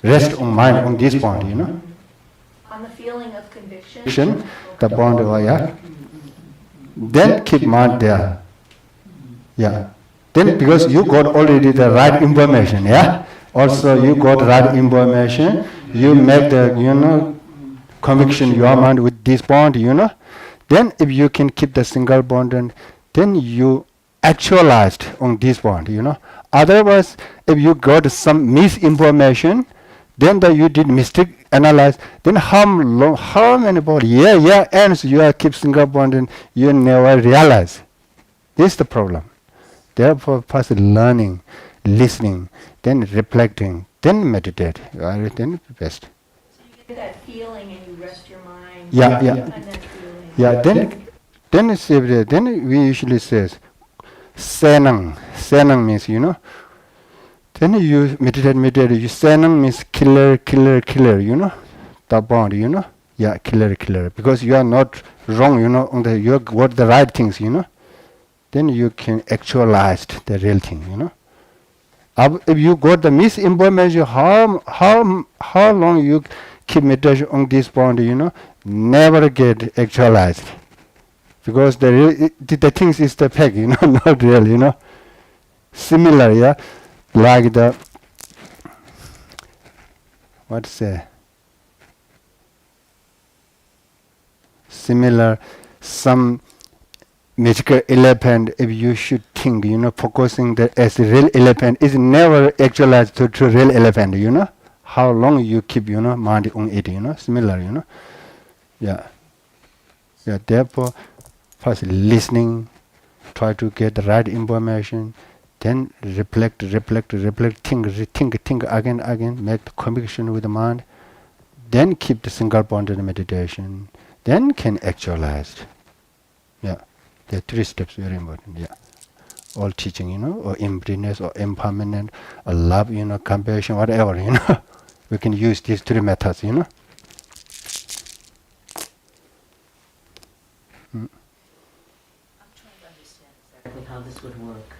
Rest on mind on this point, On the feeling of conviction? The point, Then keep mind there. Yeah. Then because you got already the right information, Also you got right information, you make the, conviction your mind with this point, Then if you can keep the single bond, then you actualized on this point, Otherwise, if you got some misinformation, then you did mistake analyze, then how many body, ends you are keep single bond and you never realize. This is the problem. Therefore, first learning, listening, then reflecting, then meditate. Then best. So you get that feeling and you rest your mind. Yeah. And that feeling. Yeah. Then we usually says, senang. Senang means, Then you meditate. You senang means killer, the bond, Yeah, killer. Because you are not wrong, you got the right things, Then you can actualize the real thing, If you got the misinformation, how long you keep meditation on this point, never get actualized. Because the things is the fact, not real, Similar, like the, similar, some magical elephant, if you should think, focusing as a real elephant is never actualized to real elephant, How long you keep, mind on it, similar, Yeah, therefore, first listening, try to get the right information, then reflect, think again, make the conviction with the mind, then keep the single bonded meditation, then can actualize. Yeah. There are 3 steps very important, All teaching, or emptiness, or impermanent, or love, compassion, whatever, We can use these 3 methods, I'm trying to understand exactly how this would work.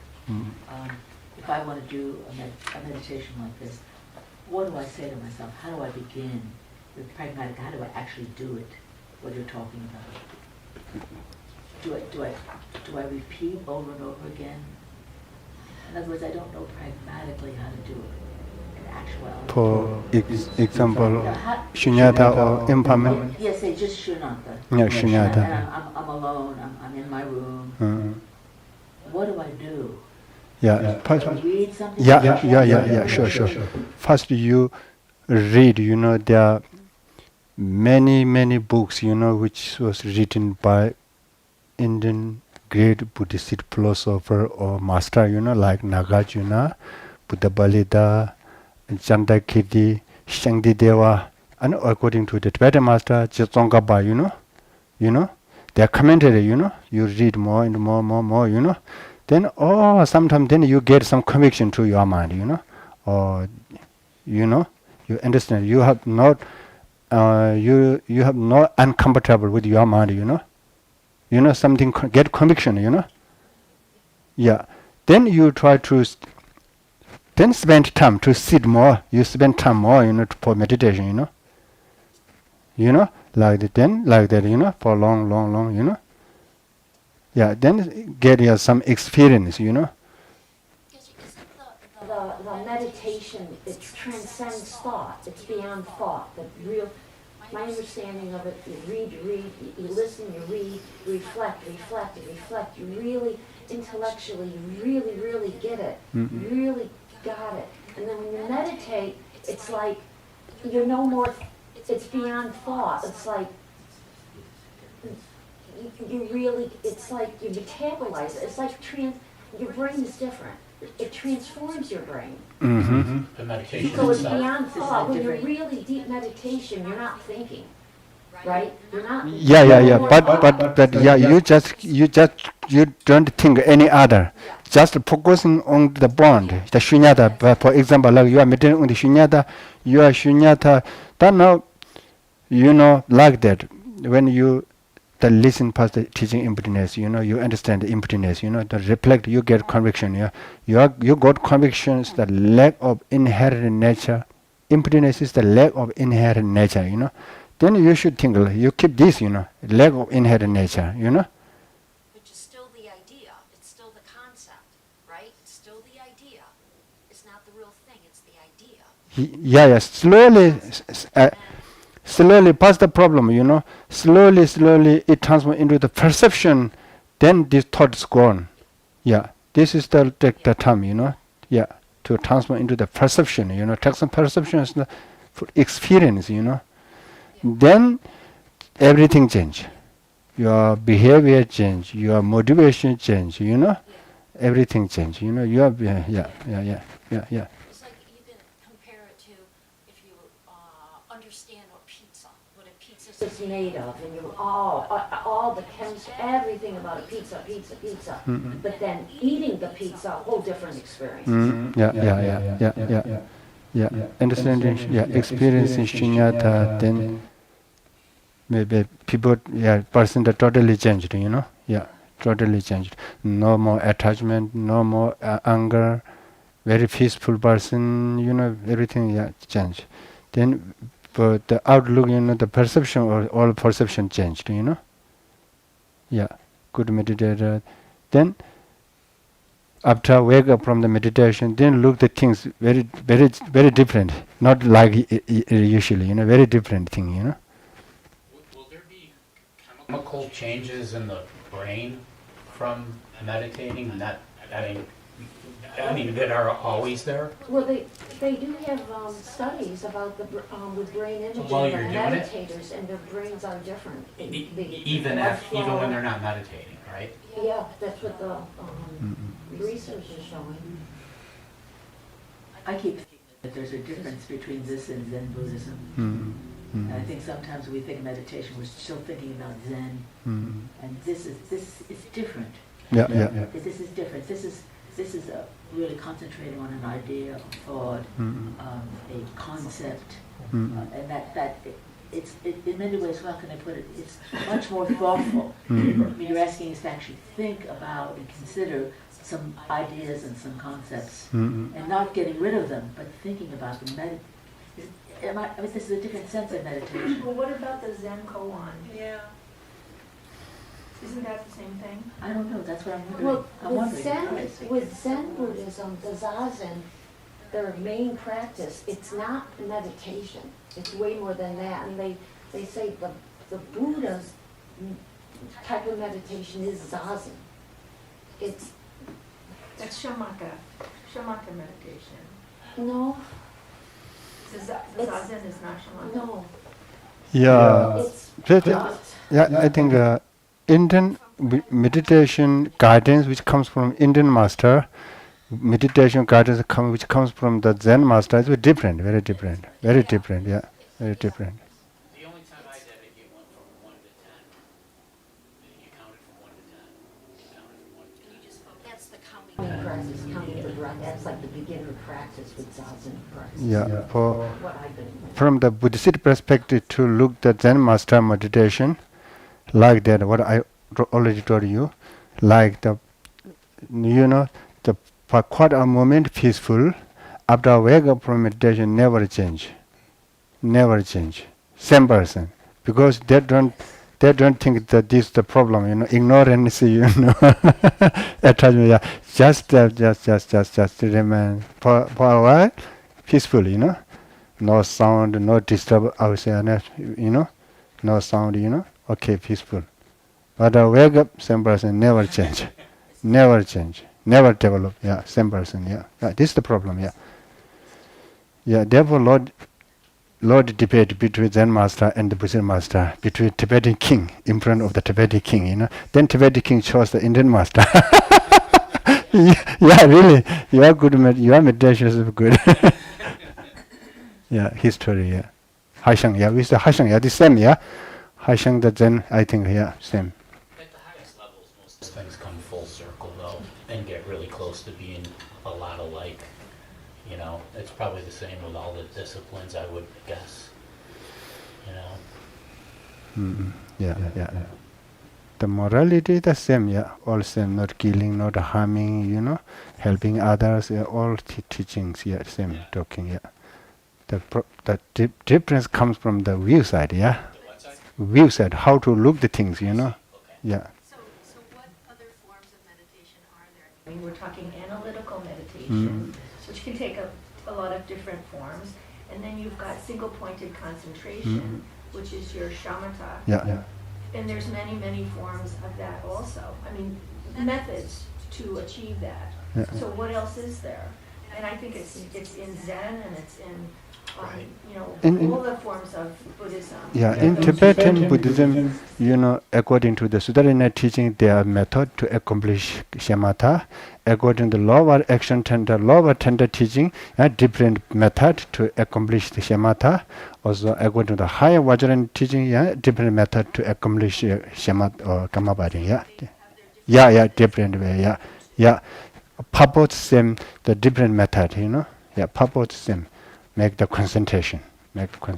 If I want to do a meditation like this, what do I say to myself? How do I begin with pragmatic? How do I actually do it? What you're talking about? Do I repeat over and over again? In other words, I don't know pragmatically how to do it in actuality. For example, shunyata or impermanent. Yes, say just shunyata. Yeah, shunyata. And I'm alone. I'm in my room. What do I do? Yeah. Do I read something? Yeah. Sure. First, you read. There are many books. Which was written by Indian great Buddhist philosopher or master, like Nagarjuna, Buddha Balida, Chandakirti, Shangdideva, and according to the Tibetan master, Tsongkhapa, their commentary, you read more and more, then sometimes then you get some conviction to your mind, or you understand. You have not uncomfortable with your mind, something get conviction, Yeah. then you try to then spend time to sit more. You spend time more, for meditation, like that, then like that, for long, Yeah, then get some experience, The meditation, it transcends thought. It's beyond thought. My understanding of it, you read, you listen, you read, reflect. You really, intellectually, you really get it. You really got it. And then when you meditate, it's like you're no more, it's beyond thought. It's like you really, it's like you metabolize it. It's like your brain is different. It transforms your brain. The meditation So it's itself. beyond thought. When you're really deep meditation, you're not thinking, right? You're not. Yeah. But yeah, you don't think any other. Just focusing on the bond, the shunyata. But for example, like you are meditating on the shunyata, you are shunyata. Then now, like that. When you listen past the teaching emptiness, you understand the emptiness, the reflect, you get conviction. Yeah, you got convictions. The lack of inherent nature. Emptiness is the lack of inherent nature. Then you should think, you keep this, lack of inherent nature, Which is still the idea. It's still the concept, right? It's still the idea. It's not the real thing. It's the idea. Yeah. Slowly past the problem, slowly it transforms into the perception, then this thought is gone. Yeah, this is the time, yeah, to transform into the perception, take some perception is the experience, then everything change. Your behavior change, your motivation change, everything change, yeah. It's like you can compare it to if you understand what a pizza It's made of, and you all the chemistry, everything about a pizza. But then eating the pizza, a whole different experience. Yeah. Understanding, experiencing shunyata, then maybe people, person that totally changed, totally changed. No more attachment, no more anger, very peaceful person, everything, changed. Then, but the outlook, the perception, all perception changed, Yeah, good meditator. Then, after wake up from the meditation, then look the things very different. Not like usually, very different thing, Will there be chemical changes in the brain from meditating and that are always there? Well, they do have studies about with brain imaging While of you're doing it? meditators, and their brains are different. Even when they're not meditating, right? Yeah, that's what the research is showing. I keep thinking that there's a difference between this and Zen Buddhism. And I think sometimes we think meditation, we're still thinking about Zen, and this is different. Yeah. This is different. This is really concentrating on an idea, a thought, a concept, and that it's in many ways, how can I put it? It's much more thoughtful. I mean, you're asking us to actually think about and consider some ideas and some concepts, and not getting rid of them, but thinking about them. This is a different sense of meditation. Well, what about the Zen koan? Yeah. Isn't that the same thing? I don't know. That's what I'm wondering. Well, I'm wondering. with Zen Buddhism, the Zazen, their main practice, it's not meditation. It's way more than that. And they say the Buddha's type of meditation is Zazen. That's shamatha meditation. No, The zazen is not shamatha. no. Yeah. It's not. Yeah, I think Indian meditation guidance, which comes from Indian master, meditation guidance which comes from the Zen master, is very different. Yeah, very different. The only time I did it, you went from 1 to 10. You counted from 1 to 10. You counted from 1 to 10. That's the counting. Practice, counting the breath, that's like the beginner practice with Zazen practice. Yeah, for What I've been from the Buddhist perspective, to look the Zen master meditation, like that, what I already told you, like the, for quite a moment peaceful. After I wake up from meditation, never change. Never change. Same person. Because they don't think that this is the problem, ignorance, attachment, just remain for a while, peaceful, no sound, no disturb outside, no sound, okay, peaceful. But I wake up, same person, never change, never develop, same person, this is the problem, therefore Lord debate between Zen master and the Buddhist master, between Tibetan king, in front of the Tibetan king, Then Tibetan king chose the Indian master. Really, you are good, your meditation is good. History, Haishang, with the Haishang, the same, Haishang, the Zen, I think, same. At the highest levels, most things come full circle, though, and get really close to being a lot alike. It's probably the same with all the disciplines, I would guess. The morality the same, all same, not killing, not harming, helping others, all teachings, same, talking, The difference comes from the view side, View side, how to look the things, So what other forms of meditation are there? I mean, we're talking analytical meditation, which can take a lot of different forms. And then you've got single-pointed concentration, which is your shamatha. And there's many, many forms of that also. I mean, methods to achieve that. So what else is there? And I think it's in Zen and it's in all the forms of Buddhism. In Tibetan Buddhism, according to the Sudarina teaching, there are methods to accomplish shamatha. According to the lower action tender, lower tender teaching, a different method to accomplish the shamatha. Also, according to the higher Vajrayana teaching, different method to accomplish shamatha or kamabari. Different way. Purpose same, the different method. Purpose same. Make the concentration. But what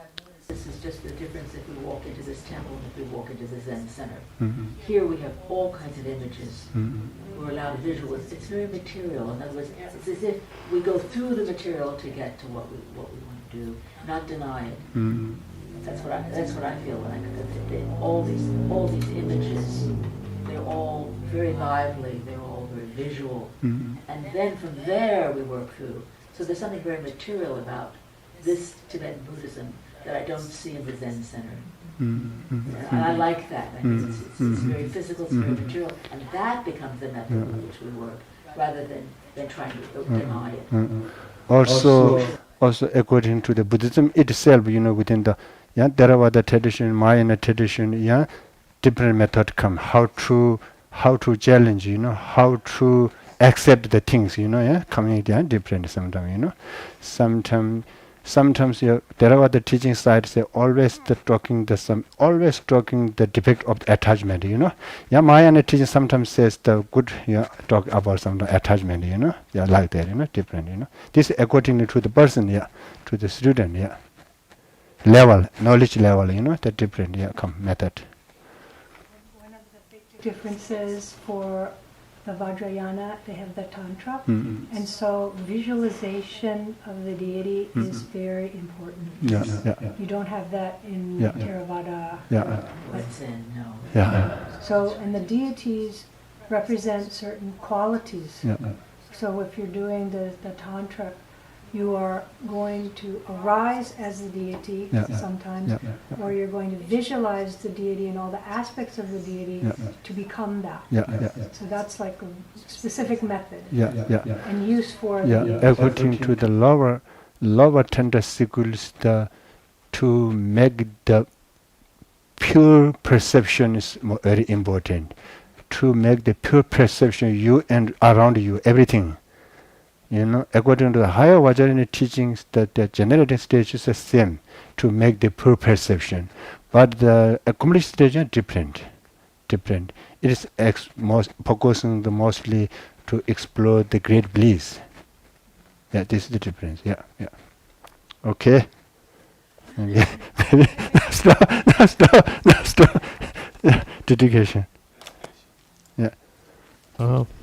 I've noticed, this is just the difference if we walk into this temple and if we walk into the Zen center. Here we have all kinds of images. We're allowed visual. It's very material. In other words, it's as if we go through the material to get to what we want to do, not deny it. That's what I feel when I all these images. They're all very lively. They're all very visual. And then from there we work through. So there's something very material about this Tibetan Buddhism that I don't see in the Zen center. And I like that. I think it's very physical, it's very material, and that becomes the method with which we work, rather than trying to deny it. Also, according to the Buddhism itself, within the Theravada tradition, Mahayana tradition, different method come. How to challenge, how to accept the things, coming different sometimes, Sometimes Theravada teaching side say always talking the defect of the attachment, Mahayana teaching sometimes says the good, talk about some attachment, like that, different, This according to the person, to the student, level, knowledge level, the different, come method. One of the big differences for the Vajrayana, they have the Tantra, and so visualization of the deity is very important. You don't have that in Theravada. What's in, no. So, and the deities represent certain qualities. So if you're doing the Tantra, you are going to arise as the deity sometimes, or you're going to visualize the deity and all the aspects of the deity to become that. So that's like a specific method and use for according to the lower tender sequels, to make the pure perception is very important. To make the pure perception you and around you, everything. According to the higher Vajrayana teachings, that the generating stage is the same, to make the pure perception. But the accomplished stage are different. It is focusing mostly to explore the great bliss. This is the difference. Okay. Stop. Dedication.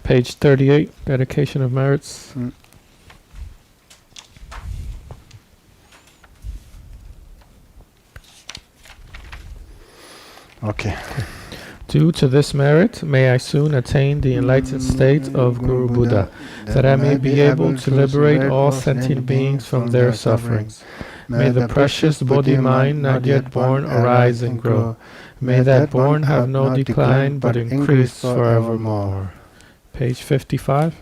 Page 38, Dedication of Merits. Okay. Due to this merit, may I soon attain the enlightened state of Guru Buddha, that I may be able to liberate all sentient beings from their sufferings. May the precious Bodhi mind not yet born arise and grow. May that born have no decline but increase forevermore. Page 55.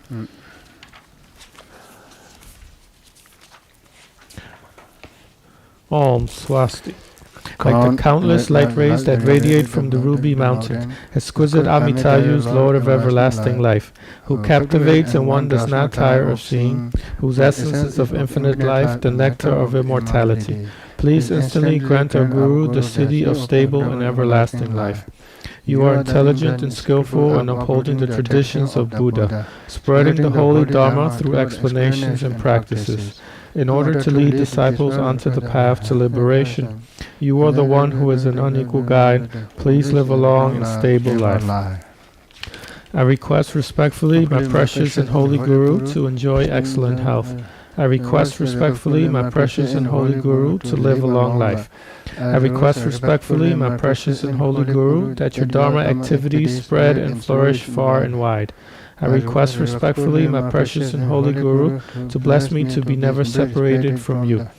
Om Swasti. Like the countless light rays that radiate from the ruby mountain, exquisite Amitayu's Lord of everlasting life, who captivates and one does not tire of seeing, whose essence is of infinite life, the nectar of immortality. Please instantly grant our Guru the city of stable and everlasting life. You are intelligent and skillful in upholding the traditions of Buddha, spreading the holy Dharma through explanations and practices, in order to lead disciples onto the path to liberation. You are the one who is an unequal guide. Please live a long and stable life. I request respectfully my precious and holy Guru to enjoy excellent health. I request respectfully my precious and holy Guru to live a long life. I request respectfully my precious and holy Guru that your Dharma activities spread and flourish far and wide. I request respectfully my precious and holy Guru to bless me to be never separated from you.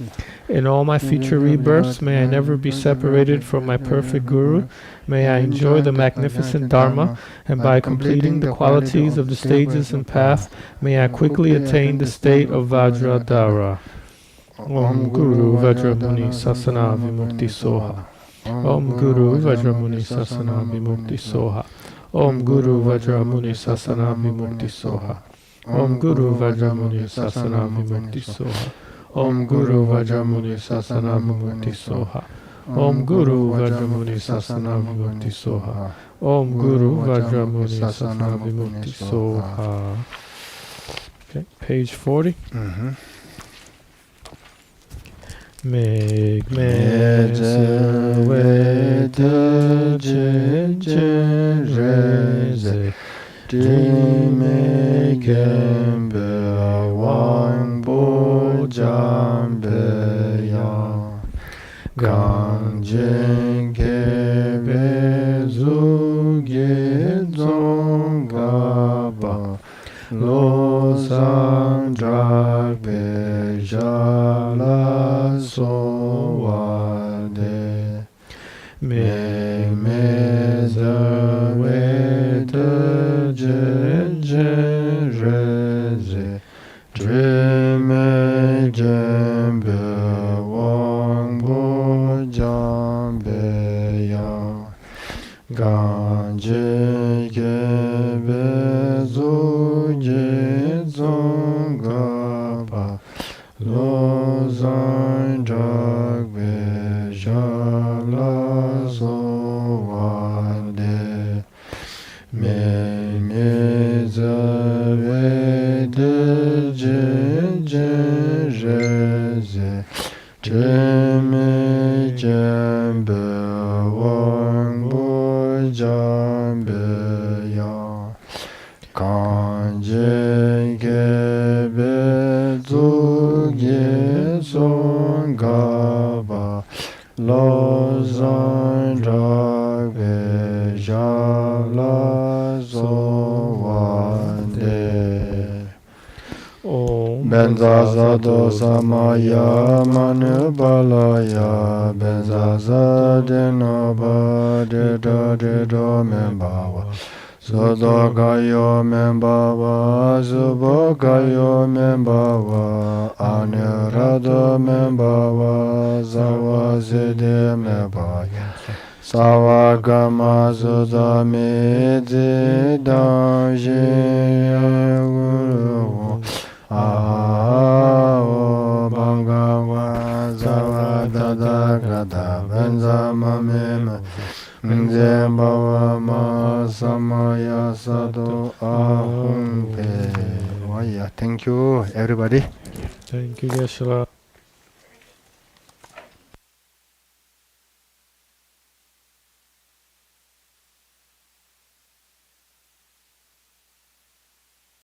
In all my future rebirths, may I never be separated from my perfect Guru. May I enjoy the magnificent Dharma, and by completing the qualities of the stages and path, may I quickly attain the state of Vajradhara. Om Guru Vajramuni Sasana Vimukti Soha. Om Guru Vajramuni Sasana Vimukti Soha. Om Guru Vajramuni Sasana Vimukti Soha. Om Guru Vajramuni Sasana Vimukti Soha. Om Guru Vajramuni Sasana Vimukti Soha. Om Guru Vajramuni Sasana Vimukti Soha. Om Guru Vajramuni Sasana Vimukti Soha. Okay, page 40. Meg meze wede je reze di me gembe wang bo jambe ya ganjen kebe zu ge zonga ba lo sang drag be jala so wade me meza we de je reze dreme jembe wang bo jambe ya ganje kebe zu je zonga ba lo zang drag be jala so wade me meza we de je reze dreme jembe wang bo jambe ya kanje kebe zu ge zonga ba lo zang drag be jala so wade. Benzaza dosa maya manu balaya benzaza denaba de do membawa sodo gayo membawa zubo gayo membawa anirada membawa zawa zede membaya Savagama Sudami Danje Guru Ao Bangava Zavadada Gada Benzama Mema Nzembava Samaya Sado Ahumpe. Thank you, everybody. Thank you, Geshe.